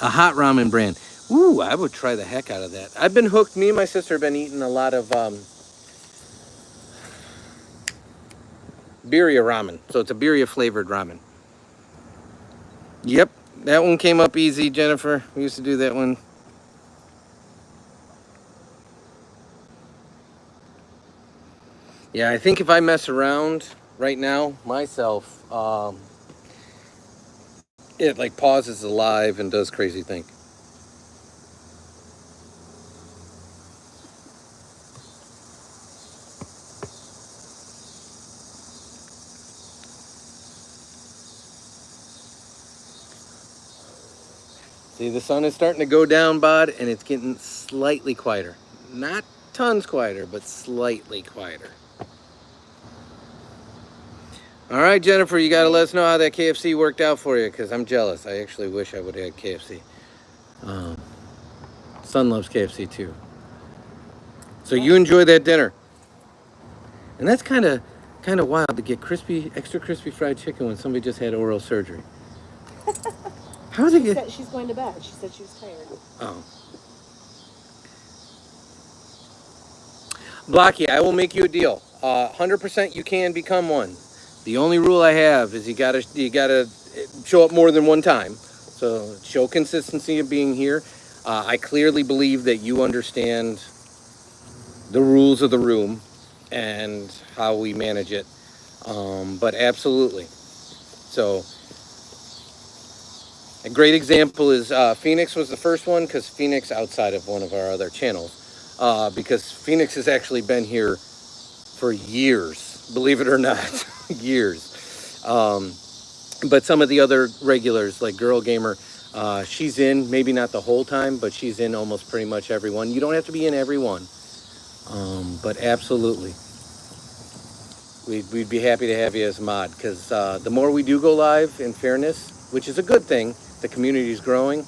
A hot ramen brand. Ooh, I would try the heck out of that. I've been hooked. Me and my sister have been eating a lot of birria ramen. So it's a birria flavored ramen. Yep, that one came up easy, Jennifer. We used to do that one. Yeah, I think if I mess around right now myself, it like pauses the live and does crazy things. See, the sun is starting to go down, Bod, and it's getting slightly quieter. Not tons quieter, but slightly quieter. All right, Jennifer, you got to let us know how that KFC worked out for you, because I'm jealous. I actually wish I would have had KFC. Son loves KFC too. So you enjoy that dinner. And that's kind of wild to get extra crispy fried chicken when somebody just had oral surgery. How they get? She's going to bed. She said she was tired. Oh. Blocky, I will make you a deal. 100% you can become one. The only rule I have is you gotta show up more than one time. So show consistency of being here. I clearly believe that you understand the rules of the room and how we manage it. But absolutely. So a great example is Phoenix was the first one, because Phoenix, outside of one of our other channels, because Phoenix has actually been here for years, believe it or not, years. But some of the other regulars, like Girl Gamer, she's in, maybe not the whole time, but she's in almost pretty much every one. You don't have to be in every one, but absolutely. We'd be happy to have you as a mod, because the more we do go live, in fairness, which is a good thing, the community is growing,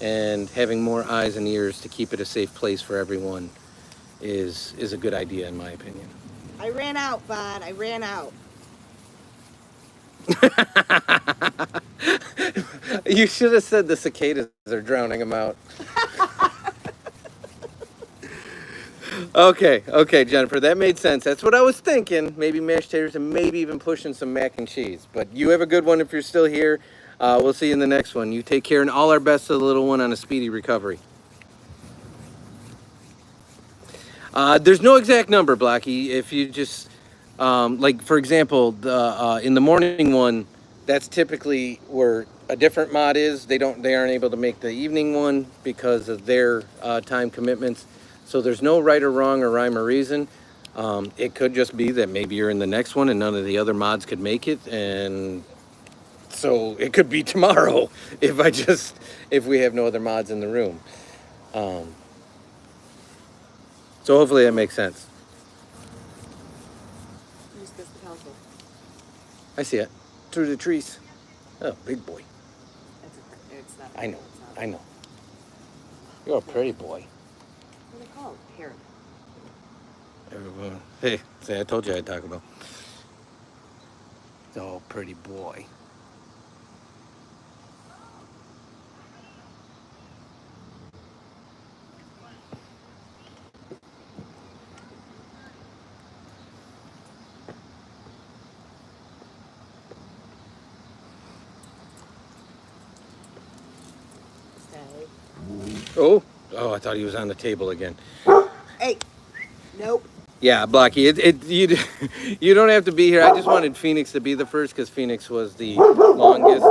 and having more eyes and ears to keep it a safe place for everyone is a good idea, in my opinion. I ran out, Bod. I ran out. You should have said the cicadas are drowning him out. Okay, Jennifer, that made sense. That's what I was thinking. Maybe mashed taters and maybe even pushing some mac and cheese. But you have a good one if you're still here. We'll see you in the next one. You take care, and all our best to the little one on a speedy recovery. There's no exact number, Blackie. If you just, like, for example, in the morning one, that's typically where a different mod is. They aren't able to make the evening one because of their time commitments. So there's no right or wrong or rhyme or reason. It could just be that maybe you're in the next one and none of the other mods could make it, and so it could be tomorrow if we have no other mods in the room. So hopefully that makes sense. Just gets the council. I see it through the trees. Oh, big boy. It's not. I know. It's not. I know. You're a pretty boy. What are they called? Parrot. Hey, see, I told you I'd talk about. Oh, pretty boy. Stay. Oh, I thought he was on the table again. Hey. Nope. Yeah, Blocky, you don't have to be here. I just wanted Phoenix to be the first because Phoenix was the longest.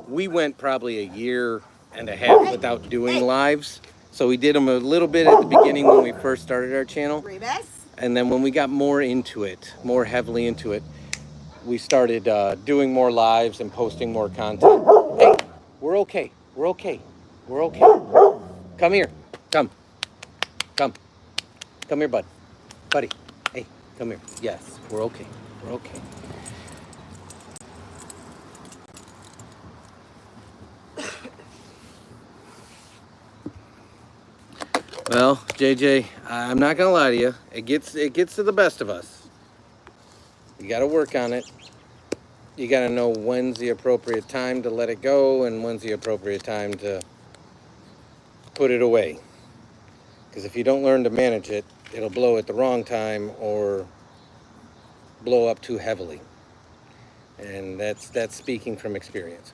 We went probably a year and a half without doing lives. So we did them a little bit at the beginning when we first started our channel. Rebus. And then when we got more into it, more heavily into it, we started doing more lives and posting more content. Hey, we're okay. We're okay. We're okay. Come here. Come. Come here, bud. Buddy. Hey, come here. Yes, we're okay. We're okay. Well, JJ, I'm not gonna lie to you. It gets to the best of us. You got to work on it. You got to know when's the appropriate time to let it go and when's the appropriate time to put it away. Because if you don't learn to manage it, it'll blow at the wrong time or blow up too heavily. And that's speaking from experience.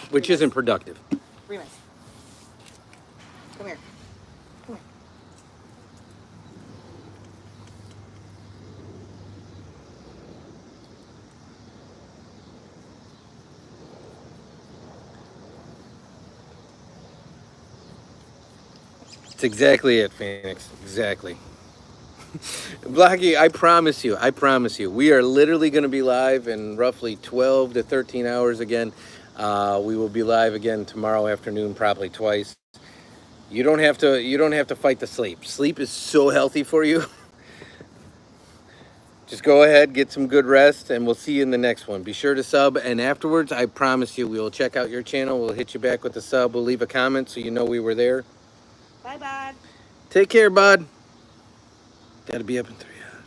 Which isn't productive. Remus. Come here. Come here. It's exactly it, Phoenix. Exactly. Blackie, I promise you, we are literally going to be live in roughly 12 to 13 hours again. We will be live again tomorrow afternoon, probably twice. You don't have to fight the sleep. Sleep is so healthy for you. Just go ahead, get some good rest, and we'll see you in the next one. Be sure to sub, and afterwards, I promise you, we will check out your channel. We'll hit you back with a sub. We'll leave a comment so you know we were there. Bye, bud. Take care, bud. Got to be up in 3 hours.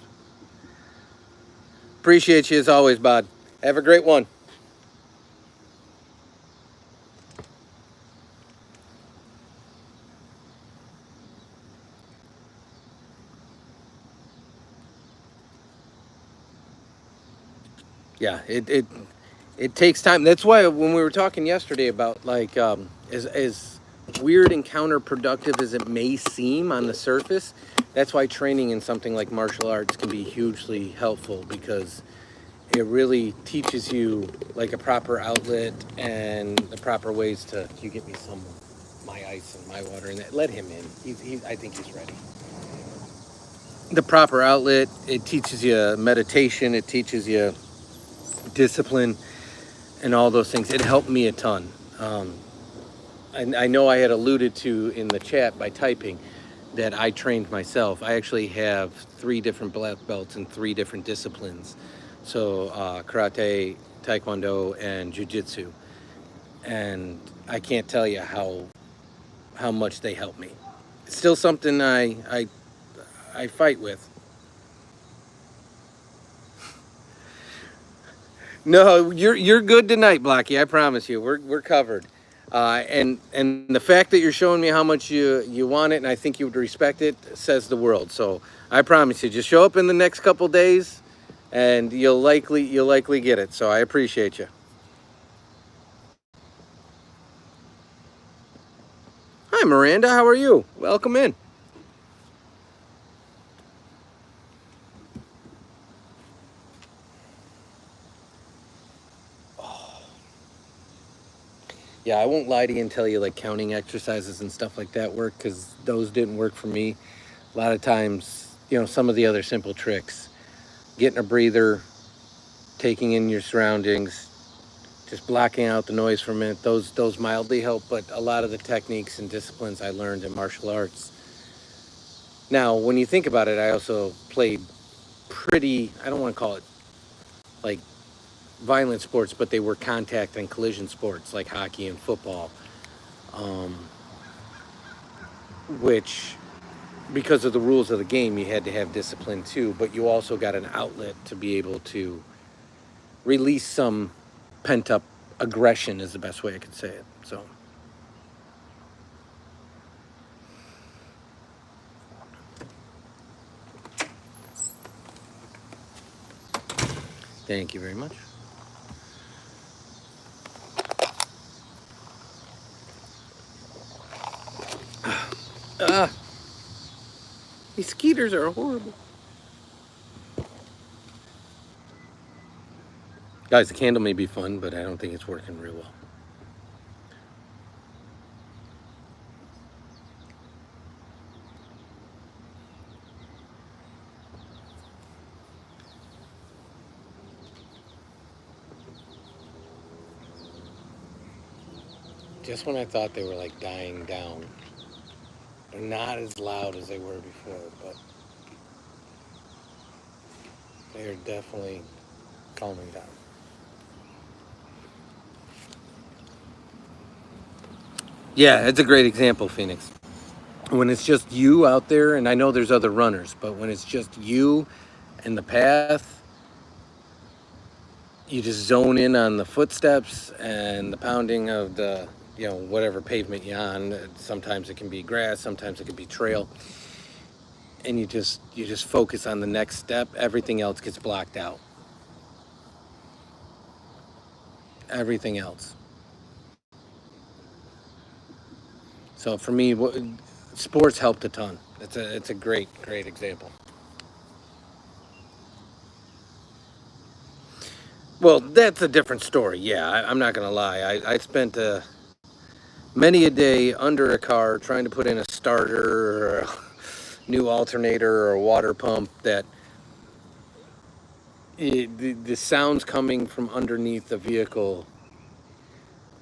Appreciate you as always, bud. Have a great one. Yeah, it takes time. That's why when we were talking yesterday about like as weird and counterproductive as it may seem on the surface, that's why training in something like martial arts can be hugely helpful, because it really teaches you like a proper outlet and the proper ways to. You get me some of my ice and my water, and that. Let him in. I think he's ready. The proper outlet. It teaches you meditation. It teaches you discipline and all those things. It helped me a ton. I know I had alluded to in the chat by typing that I trained myself. I actually have 3 different black belts in 3 different disciplines. So karate, taekwondo, and jiu-jitsu. And I can't tell you how much they help me. It's still something I fight with. No, you're good tonight, Blocky. I promise you, we're covered. And the fact that you're showing me how much you want it, and I think you would respect it, says the world. So I promise you, just show up in the next couple days, and you'll likely get it. So I appreciate you. Hi, Miranda. How are you? Welcome in. Yeah, I won't lie to you and tell you like counting exercises and stuff like that work, because those didn't work for me. A lot of times, some of the other simple tricks, getting a breather, taking in your surroundings, just blocking out the noise for a minute, those mildly help. But a lot of the techniques and disciplines I learned in martial arts. Now, when you think about it, I also played pretty, I don't want to call it like violent sports, but they were contact and collision sports like hockey and football, which, because of the rules of the game, you had to have discipline too, but you also got an outlet to be able to release some pent up aggression, is the best way I could say it. So thank you very much. These skeeters are horrible. Guys, the candle may be fun, but I don't think it's working real well. Just when I thought they were like dying down, they're not as loud as they were before, but they're definitely calming down. Yeah, it's a great example, Phoenix. When it's just you out there, and I know there's other runners, but when it's just you and the path, you just zone in on the footsteps and the pounding of the, whatever pavement you're on. Sometimes it can be grass, sometimes it can be trail. And you just focus on the next step. Everything else gets blocked out. Everything else. So for me, sports helped a ton. It's a great example. Well, that's a different story. Yeah, I'm not gonna lie. I spent many a day under a car trying to put in a starter or a new alternator or a water pump, that the sounds coming from underneath the vehicle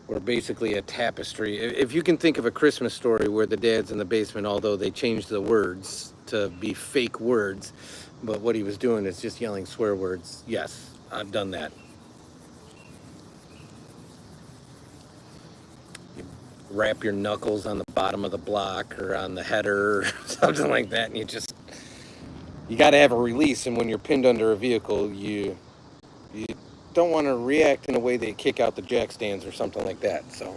were basically a tapestry. If you can think of a Christmas story where the dad's in the basement, although they changed the words to be fake words, but what he was doing is just yelling swear words. Yes, I've done that. You wrap your knuckles on the bottom of the block or on the header or something like that, and you got to have a release. And when you're pinned under a vehicle, you don't want to react in a way that kick out the jack stands or something like that. So,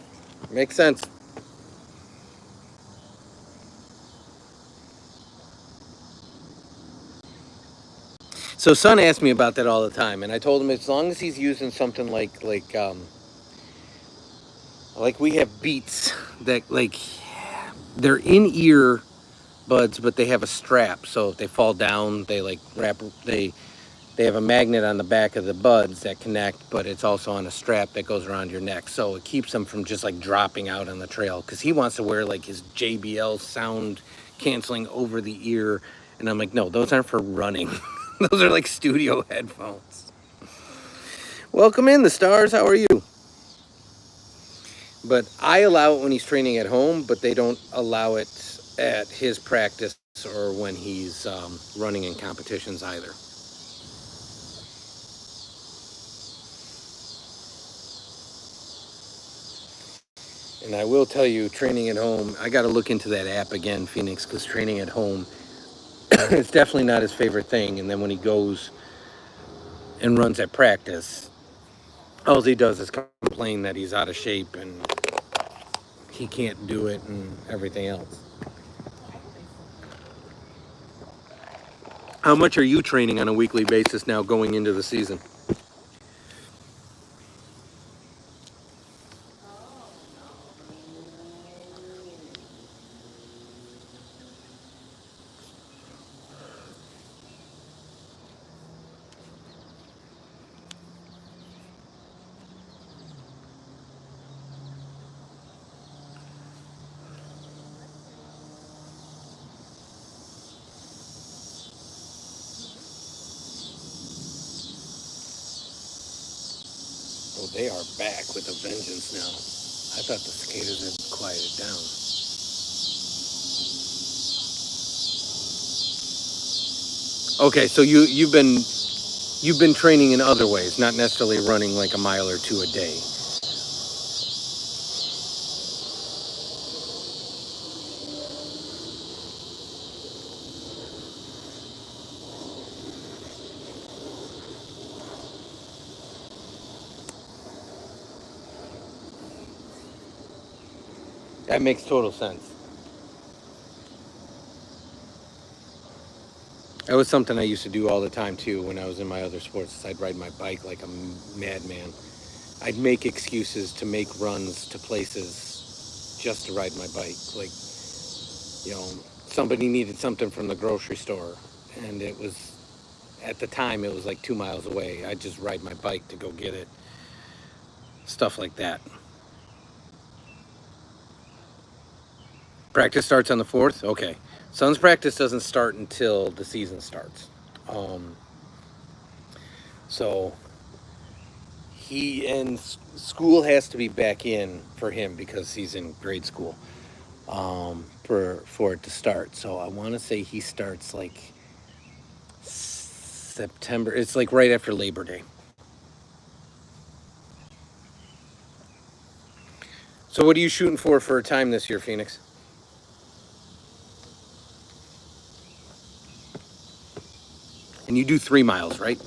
makes sense. So son asked me about that all the time, and I told him as long as he's using something like we have Beats that like they're in ear buds, but they have a strap, so if they fall down, they like wrap they have a magnet on the back of the buds that connect, but it's also on a strap that goes around your neck, so it keeps them from just like dropping out on the trail. Because he wants to wear like his JBL sound canceling over the ear, and I'm like, no, those aren't for running. Those are like studio headphones. Welcome in, the stars. How are you? But I allow it when he's training at home, but they don't allow it at his practice or when he's running in competitions either. And I will tell you, training at home, I got to look into that app again, Phoenix, because training at home, it's definitely not his favorite thing. And then when he goes and runs at practice, all he does is complain that he's out of shape and he can't do it and everything else. How much are you training on a weekly basis now going into the season? Oh, they are back with a vengeance now. I thought the cicadas had quieted down. Okay, so you've been training in other ways, not necessarily running like a mile or two a day. That makes total sense. That was something I used to do all the time too when I was in my other sports. I'd ride my bike like a madman. I'd make excuses to make runs to places just to ride my bike. Like, you know, somebody needed something from the grocery store, and it was at the time it was like 2 miles away. I'd just ride my bike to go get it. Stuff like that. Practice starts on the 4th? Okay. Son's practice doesn't start until the season starts. Um, so he and school has to be back in for him because he's in grade school for it to start. So I want to say he starts like September. It's like right after Labor Day. So what are you shooting for a time this year, Phoenix? And you do 3 miles, right?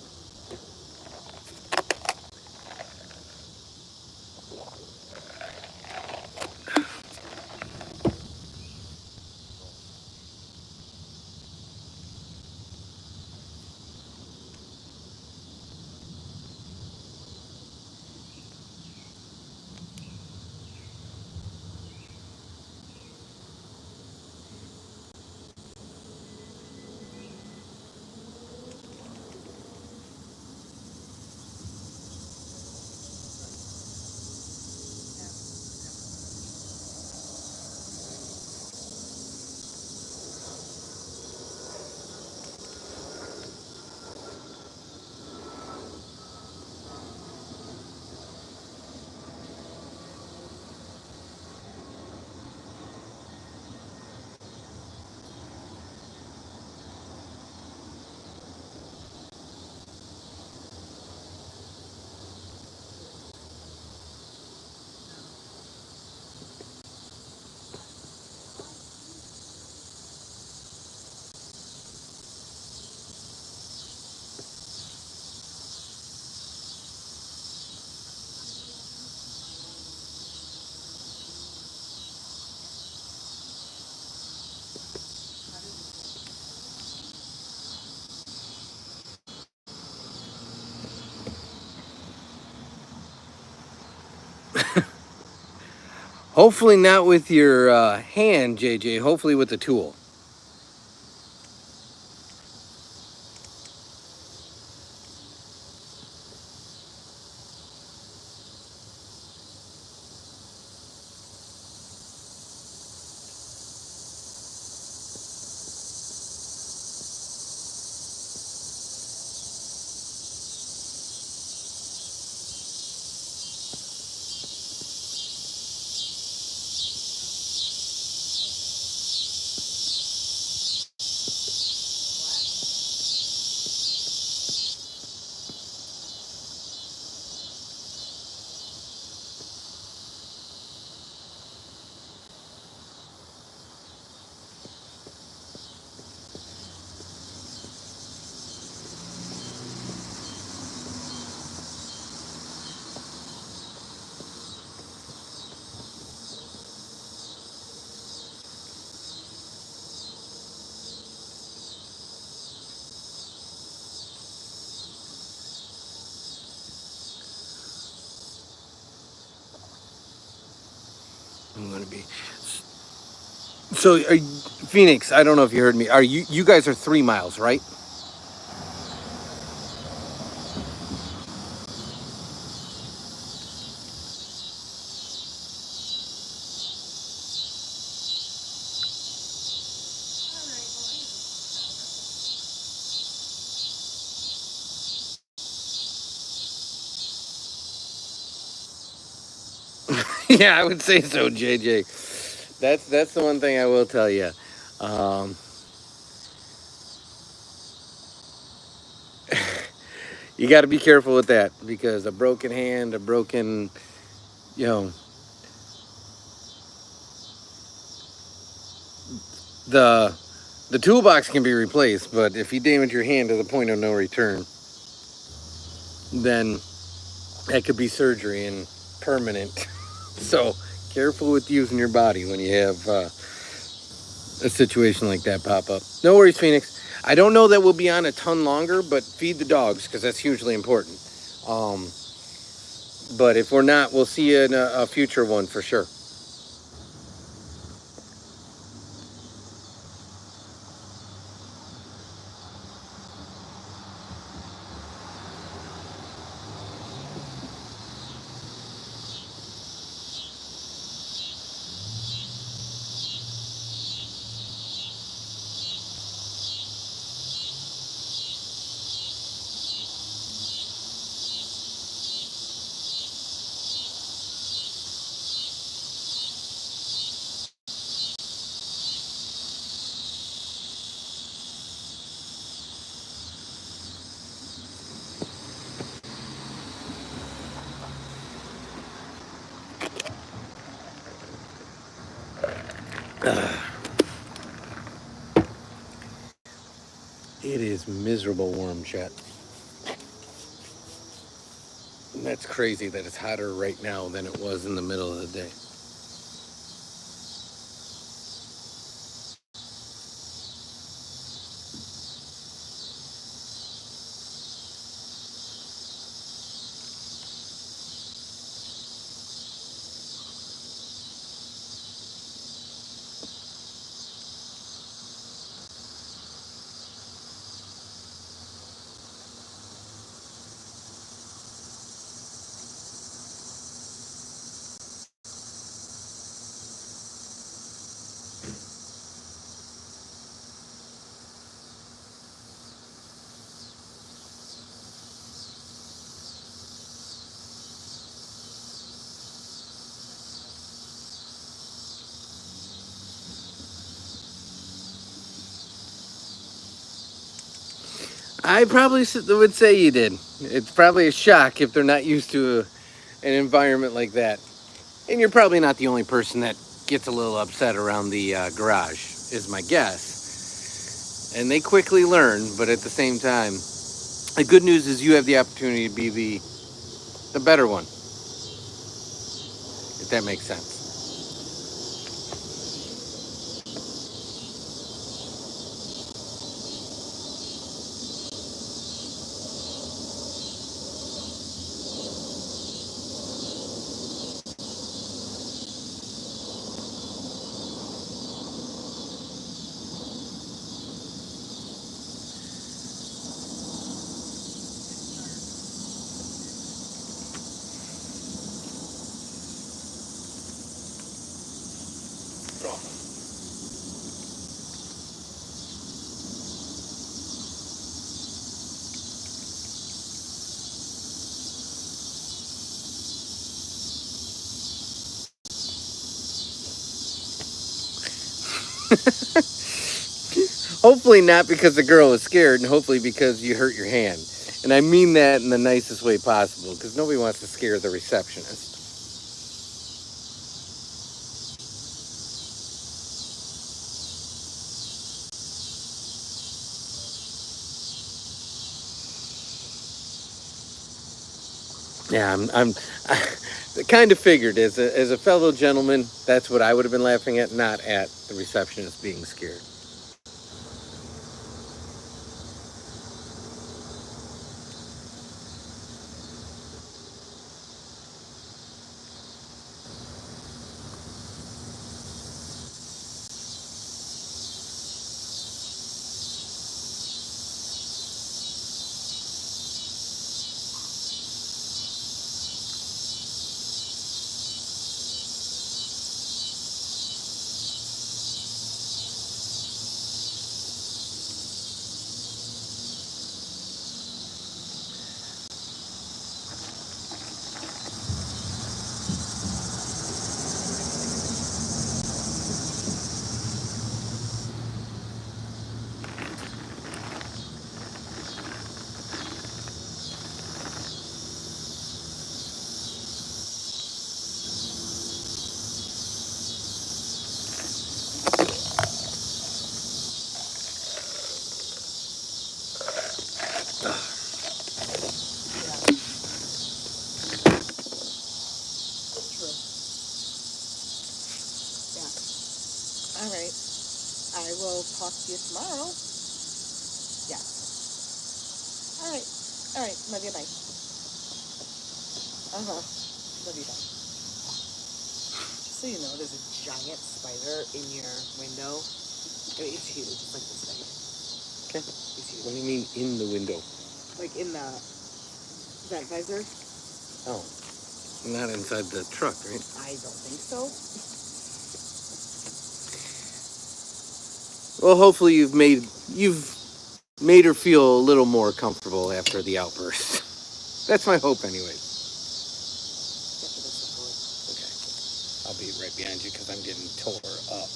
Hopefully not with your hand, JJ. Hopefully with the tool. I'm gonna be. So, Phoenix, I don't know if you heard me. Are you guys are 3 miles, right? Yeah, I would say so, JJ. That's the one thing I will tell you. Um, you got to be careful with that because a broken hand, a broken, you know, the the toolbox can be replaced, but if you damage your hand to the point of no return, then that could be surgery and permanent. So careful with using your body when you have a situation like that pop up. No worries, Phoenix. I don't know that we'll be on a ton longer, but feed the dogs because that's hugely important. Um, but if we're not, we'll see you in a future one for sure. It is miserable warm, chat. And that's crazy that it's hotter right now than it was in the middle of the day. I probably would say you did. It's probably a shock if they're not used to an environment like that. And you're probably not the only person that gets a little upset around the garage, is my guess. And they quickly learn, but at the same time, the good news is you have the opportunity to be the better one, if that makes sense. Hopefully not because the girl is scared, and hopefully because you hurt your hand. And I mean that in the nicest way possible, because nobody wants to scare the receptionist. Yeah, I kind of figured as a fellow gentleman, that's what I would have been laughing at, not at the receptionist being scared. True. Yeah. All right. I will talk to you tomorrow. Yeah. All right. All right. Love you. Bye. Love you. Bye. Just so you know, there's a giant spider in your window. I mean, it's huge. It's like this thing. Okay. It's huge. What do you mean in the window? Like in the vent visor. Oh, not inside the truck, right? I don't think so. Well, hopefully you've made her feel a little more comfortable after the outburst. That's my hope, anyways. After the support. Okay. I'll be right behind you because I'm getting tore up.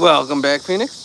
Welcome back, Phoenix.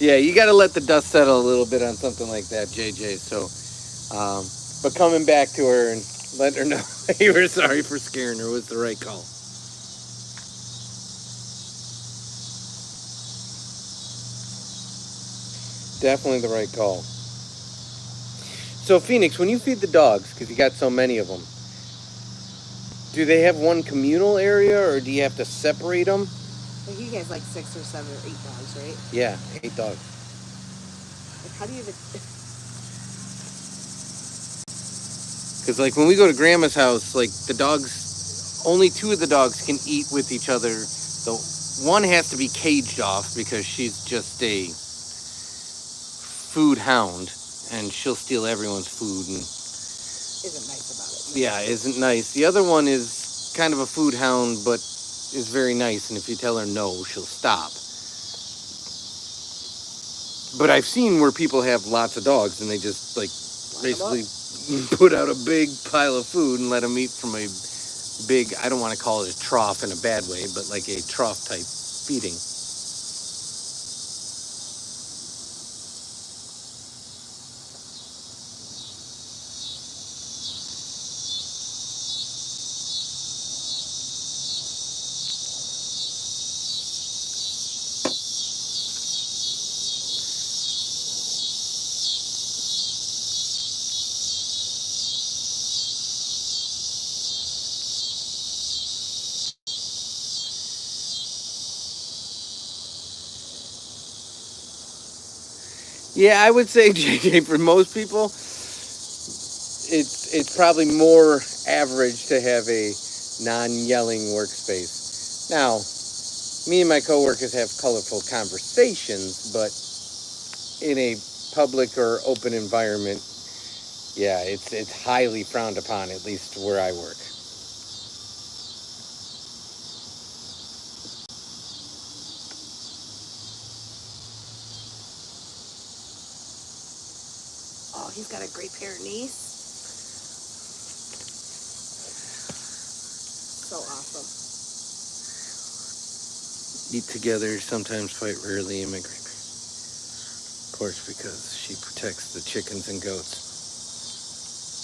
Yeah, you got to let the dust settle a little bit on something like that, JJ. So, but coming back to her and letting her know you were sorry for scaring her was the right call. Definitely the right call. So, Phoenix, when you feed the dogs, because you got so many of them, do they have one communal area or do you have to separate them? But he has like 6 or 7 or 8 dogs, right? Yeah, 8 dogs. Like, how do you even? Because, like, when we go to Grandma's house, like, the dogs, only 2 of the dogs can eat with each other. The one has to be caged off because she's just a food hound and she'll steal everyone's food and Isn't nice about it. yeah, isn't nice. The other one is kind of a food hound but is very nice, and if you tell her no, she'll stop. But I've seen where people have lots of dogs and they just like basically put out a big pile of food and let them eat from a big, I don't want to call it a trough in a bad way, but like a trough type feeding. Yeah, I would say, JJ, for most people, it's probably more average to have a non-yelling workspace. Now, me and my coworkers have colorful conversations, but in a public or open environment, yeah, it's highly frowned upon, at least where I work. Oh, he's got a great pair of knees. So awesome. Eat together, sometimes quite rarely, immigrant. Of course, because she protects the chickens and goats.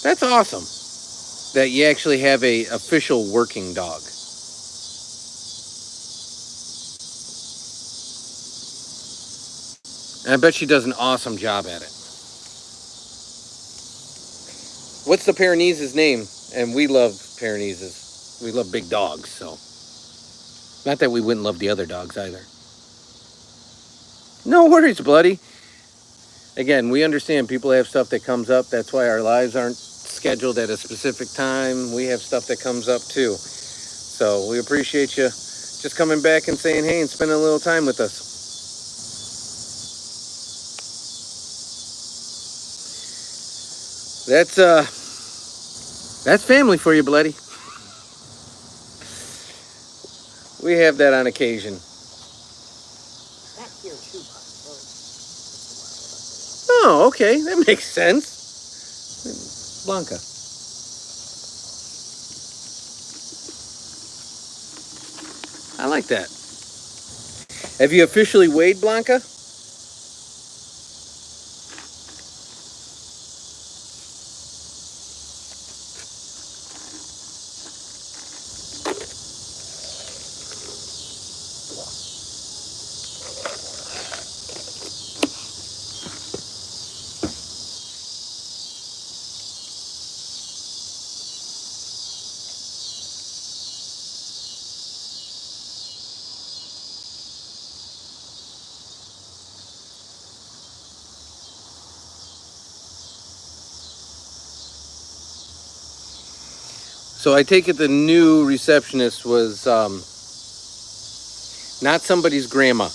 That's awesome that you actually have a official working dog. And I bet she does an awesome job at it. What's the Pyrenees' name? And we love Pyrenees. We love big dogs, so. Not that we wouldn't love the other dogs either. No worries, bloody. Again, we understand people have stuff that comes up. That's why our lives aren't scheduled at a specific time. We have stuff that comes up too. So we appreciate you just coming back and saying hey and spending a little time with us. That's family for you, bloody. We have that on occasion. Not here too much. Oh, okay, that makes sense. Blanca. I like that. Have you officially weighed Blanca? So I take it the new receptionist was not somebody's grandma.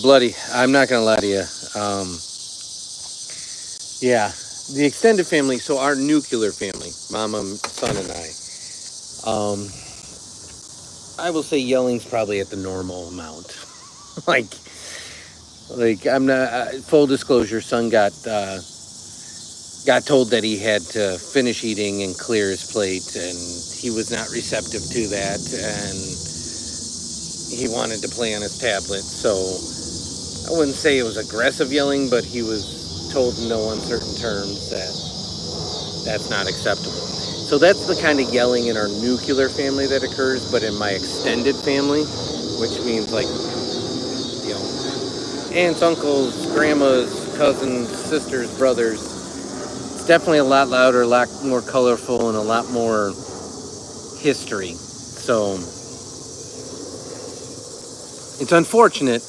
Bloody, I'm not going to lie to you. Yeah, the extended family, so our nuclear family, mama, son, and I will say yelling's probably at the normal amount. like, I'm not, full disclosure, son got told that he had to finish eating and clear his plate, and he was not receptive to that, and he wanted to play on his tablet, so I wouldn't say it was aggressive yelling, but he was told in no uncertain terms that that's not acceptable. So that's the kind of yelling in our nuclear family that occurs, but in my extended family, which means like, you know, aunts, uncles, grandmas, cousins, sisters, brothers, it's definitely a lot louder, a lot more colorful, and a lot more history. So it's unfortunate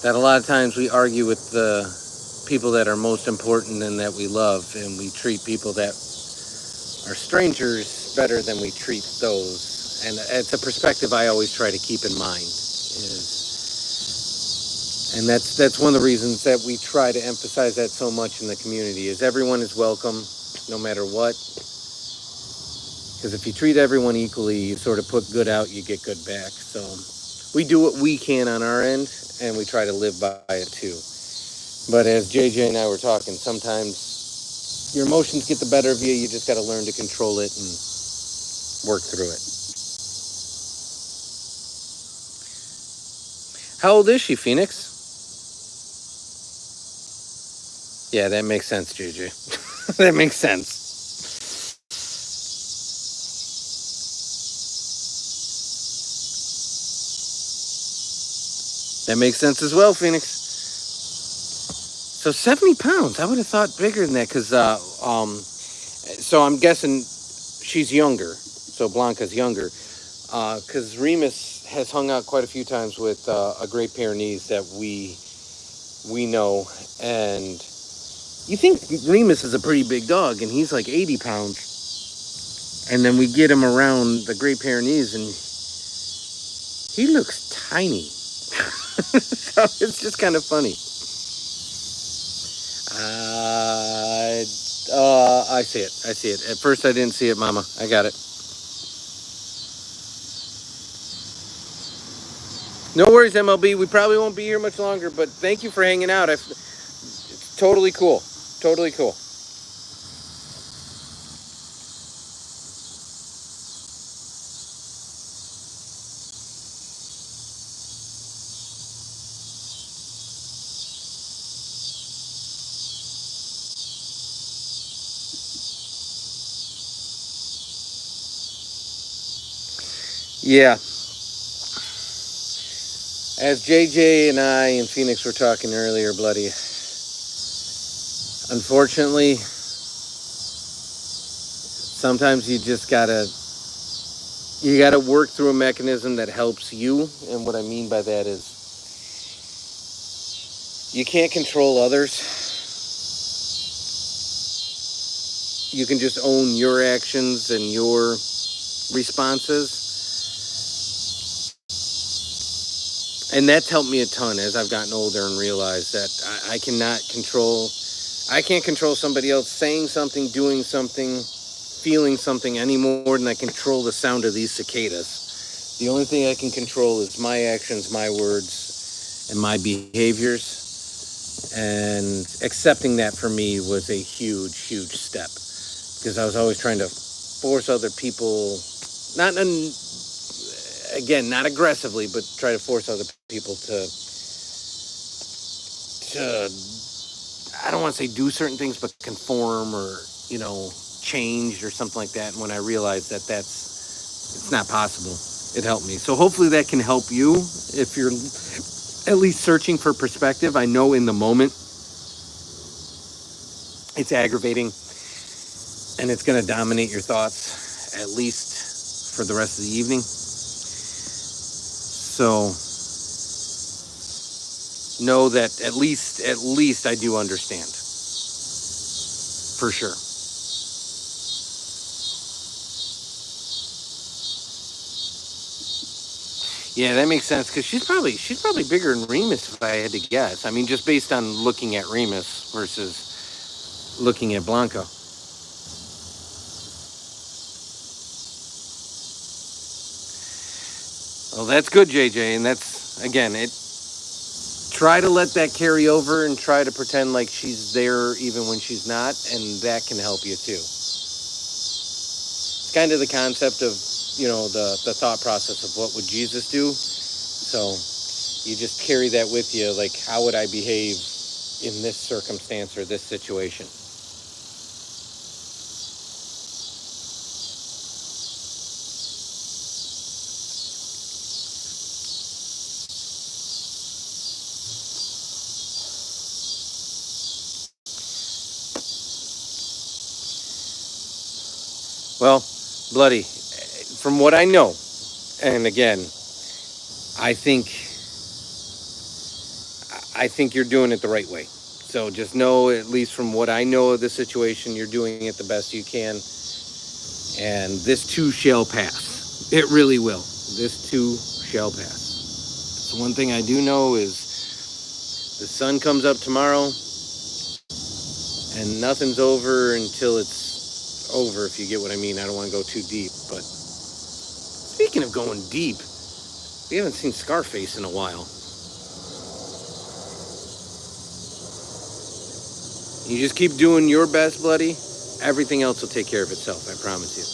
that a lot of times we argue with the people that are most important and that we love, and we treat people that are strangers better than we treat those. And it's a perspective I always try to keep in mind. And that's one of the reasons that we try to emphasize that so much in the community is everyone is welcome, no matter what. Because if you treat everyone equally, you sort of put good out, you get good back. So we do what we can on our end, and we try to live by it too. But as JJ and I were talking, sometimes your emotions get the better of you. You just got to learn to control it and work through it. How old is she, Phoenix? Yeah, that makes sense, JJ. That makes sense. That makes sense as well, Phoenix. So 70 pounds. I would have thought bigger than that because, so I'm guessing she's younger. So Blanca's younger. Because Remus has hung out quite a few times with a Great Pyrenees that we know. And you think Remus is a pretty big dog, and he's like 80 pounds. And then we get him around the Great Pyrenees, and he looks tiny. So it's just kind of funny. I see it. I see it. At first, I didn't see it, Mama. I got it. No worries, MLB. We probably won't be here much longer, but thank you for hanging out. It's totally cool. Totally cool. Yeah. As JJ and I and Phoenix were talking earlier, Bloody, unfortunately, sometimes you gotta work through a mechanism that helps you. And what I mean by that is you can't control others. You can just own your actions and your responses. And that's helped me a ton as I've gotten older and realized that I can't control somebody else saying something, doing something, feeling something any more than I control the sound of these cicadas. The only thing I can control is my actions, my words, and my behaviors. And accepting that for me was a huge, huge step. Because I was always trying to force other people, not aggressively, but try to force other people to I don't want to say do certain things, but conform or, change or something like that. And when I realized that it's not possible, it helped me. So hopefully that can help you if you're at least searching for perspective. I know in the moment it's aggravating and it's going to dominate your thoughts, at least for the rest of the evening. So know that at least I do understand. For sure. Yeah, that makes sense because she's probably bigger than Remus if I had to guess. I mean, just based on looking at Remus versus looking at Blanca. Well, that's good, JJ, and that's again it. Try to let that carry over and try to pretend like she's there even when she's not, and that can help you too. It's kind of the concept of, the thought process of what would Jesus do. So you just carry that with you, like, how would I behave in this circumstance or this situation? Well, Bloody, from what I know, and again, I think you're doing it the right way. So just know, at least from what I know of the situation, you're doing it the best you can. And this too shall pass. It really will. This too shall pass. So one thing I do know is the sun comes up tomorrow and nothing's over until it's over, if you get what I mean. I don't want to go too deep, but speaking of going deep, we haven't seen Scarface in a while. You just keep doing your best, Bloody. Everything else will take care of itself, I promise you.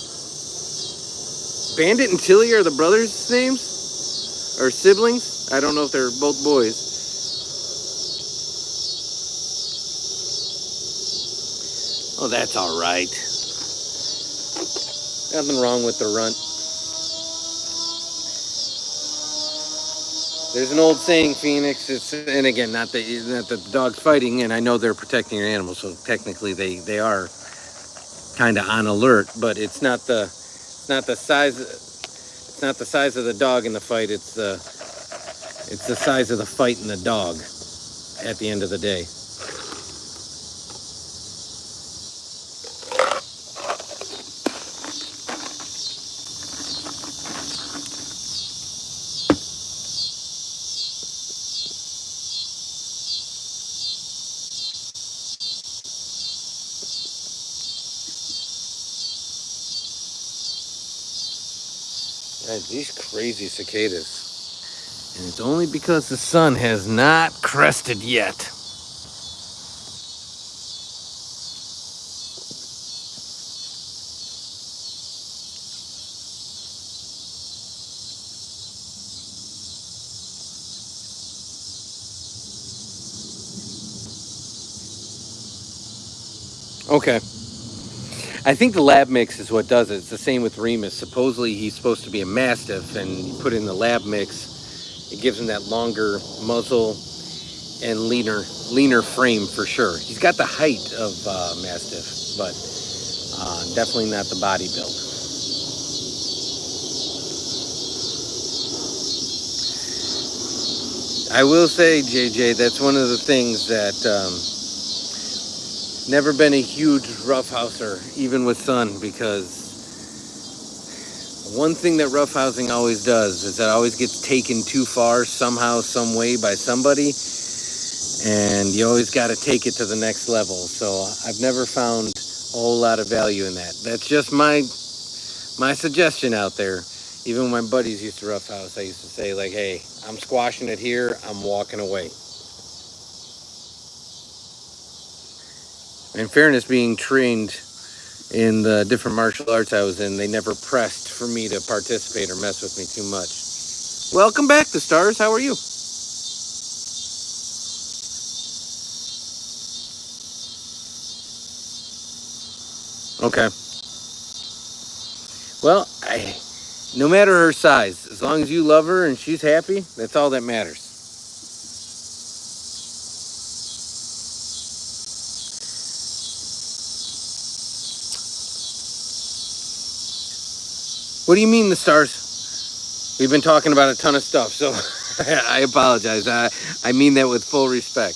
Bandit and Tilly are the brothers' names? Or siblings? I don't know if they're both boys. Oh, that's all right. Nothing wrong with the runt. There's an old saying, Phoenix. And again, not that the dog's fighting, and I know they're protecting your animals, so technically they are kind of on alert. But it's not the size it's not the size of the dog in the fight. It's the size of the fight in the dog at the end of the day. Guys, these crazy cicadas. And it's only because the sun has not crested yet. Okay. I think the lab mix is what does it. It's the same with Remus. Supposedly he's supposed to be a Mastiff, and you put in the lab mix, it gives him that longer muzzle and leaner frame for sure. He's got the height of Mastiff, but definitely not the body build. I will say, JJ, that's one of the things that never been a huge roughhouser, even with Sun, because one thing that roughhousing always does is it always gets taken too far somehow, some way by somebody, and you always got to take it to the next level. So I've never found a whole lot of value in that. That's just my suggestion out there. Even when my buddies used to roughhouse, I used to say, like, hey, I'm squashing it here, I'm walking away. In fairness, being trained in the different martial arts I was in, they never pressed for me to participate or mess with me too much. Welcome back, the stars. How are you? Okay. Well, no matter her size, as long as you love her and she's happy, that's all that matters. What do you mean, the stars? We've been talking about a ton of stuff, so I apologize. I mean that with full respect.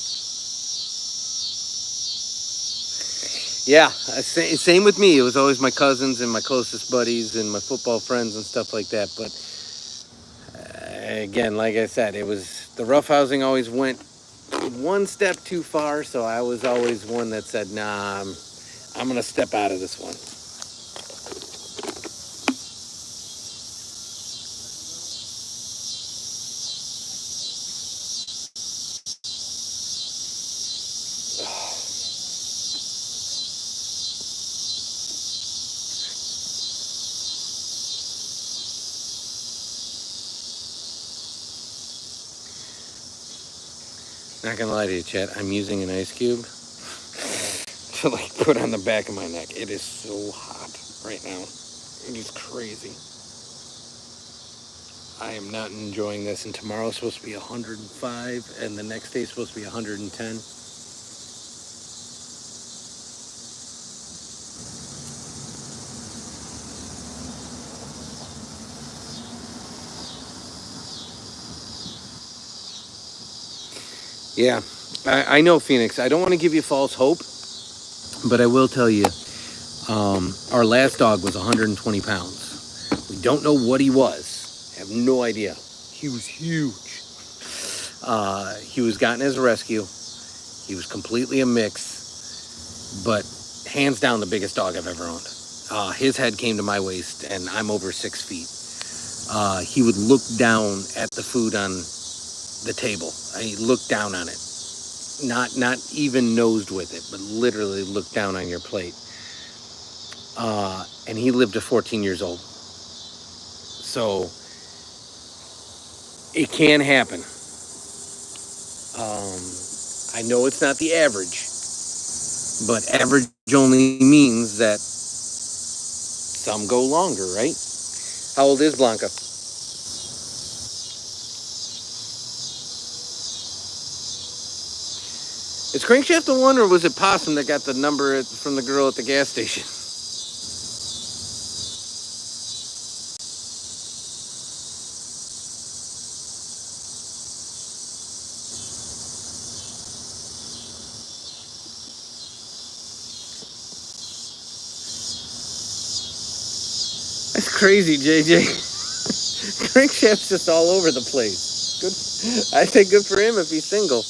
Yeah, same with me. It was always my cousins and my closest buddies and my football friends and stuff like that. But again, like I said, it was the roughhousing always went one step too far, so I was always one that said, nah, I'm going to step out of this one. Not gonna lie to you, Chet, I'm using an ice cube to like put on the back of my neck. It is so hot right now. It is crazy. I am not enjoying this, and tomorrow's supposed to be 105, and the next day is supposed to be 110. Yeah, I know, Phoenix. I don't want to give you false hope, but I will tell you, our last dog was 120 pounds. We don't know what he was. I have no idea. He was huge. He was gotten as a rescue. He was completely a mix, but hands down the biggest dog I've ever owned. His head came to my waist, and I'm over 6 feet. He would look down at the food on the table. He looked down on it. Not even nosed with it, but literally looked down on your plate. And he lived to 14 years old. So it can happen. I know it's not the average, but average only means that some go longer, right? How old is Blanca? Is Crankshaft the one, or was it Possum that got the number from the girl at the gas station? That's crazy, JJ. Crankshaft's just all over the place. Good. I say good for him if he's single.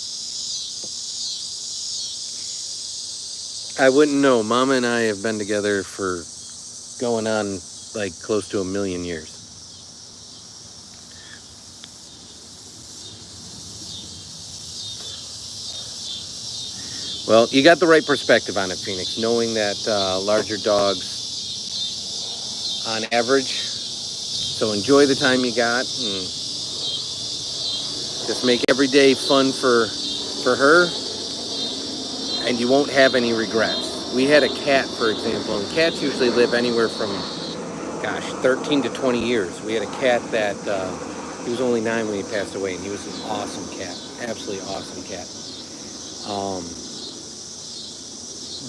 I wouldn't know. Mama and I have been together for going on like close to 1 million years. Well, you got the right perspective on it, Phoenix, knowing that larger dogs on average. So enjoy the time you got and just make every day fun for her, and you won't have any regrets. We had a cat, for example, and cats usually live anywhere from, 13 to 20 years. We had a cat that, he was only 9 when he passed away, and he was an awesome cat, absolutely awesome cat.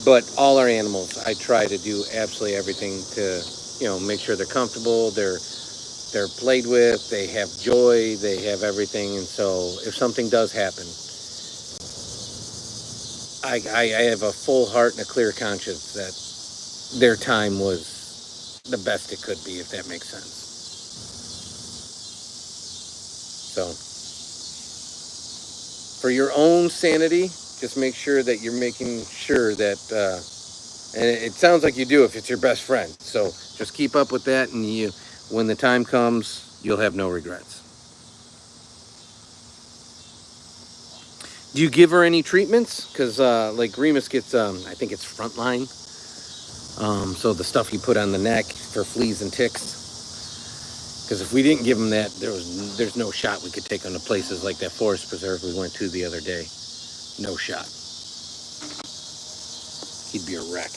But all our animals, I try to do absolutely everything to, make sure they're comfortable, they're played with, they have joy, they have everything. And so if something does happen, I have a full heart and a clear conscience that their time was the best it could be, if that makes sense. So for your own sanity, just make sure that you're making sure that, and it sounds like you do if it's your best friend. So just keep up with that, and when the time comes, you'll have no regrets. Do you give her any treatments? Because like Remus gets, I think it's Frontline. So the stuff you put on the neck for fleas and ticks. Because if we didn't give him that, there's no shot we could take him to places like that forest preserve we went to the other day. No shot. He'd be a wreck.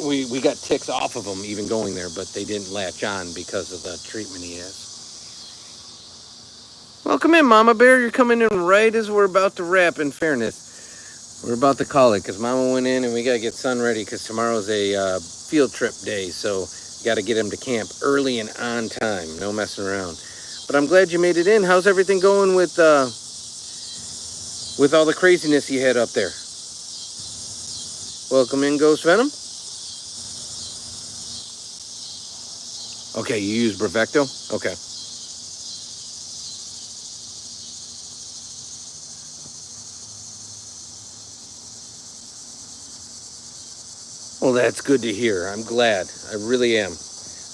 We got ticks off of him even going there, but they didn't latch on because of the treatment he has. Welcome in, Mama Bear. You're coming in right as we're about to wrap, in fairness. We're about to call it because Mama went in and we got to get Son ready because tomorrow's a field trip day. So got to get him to camp early and on time. No messing around. But I'm glad you made it in. How's everything going with all the craziness you had up there? Welcome in, Ghost Venom. Okay, you use Bravecto? Okay. Well, that's good to hear. I'm glad. I really am.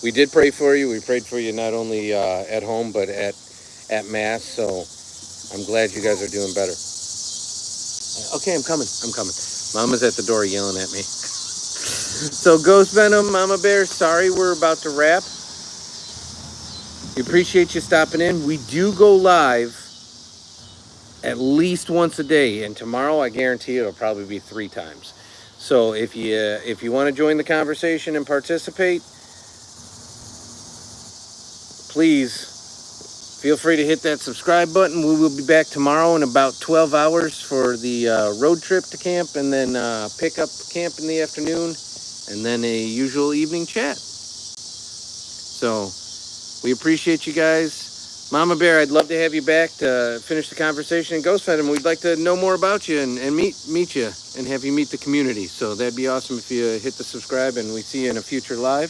We did pray for you. We prayed for you not only at home, but at Mass. So I'm glad you guys are doing better. Okay, I'm coming. Mama's at the door yelling at me. So Ghost Venom, Mama Bear, sorry we're about to wrap. We appreciate you stopping in. We do go live at least once a day, and tomorrow I guarantee it'll probably be 3 times. So if you want to join the conversation and participate, please feel free to hit that subscribe button. We will be back tomorrow in about 12 hours for the road trip to camp, and then pick up camp in the afternoon, and then a usual evening chat. So we appreciate you guys. Mama Bear, I'd love to have you back to finish the conversation. And Ghost Venom, we'd like to know more about you and meet you and have you meet the community. So that'd be awesome if you hit the subscribe and we see you in a future live.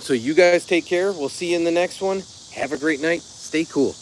So you guys take care. We'll see you in the next one. Have a great night. Stay cool.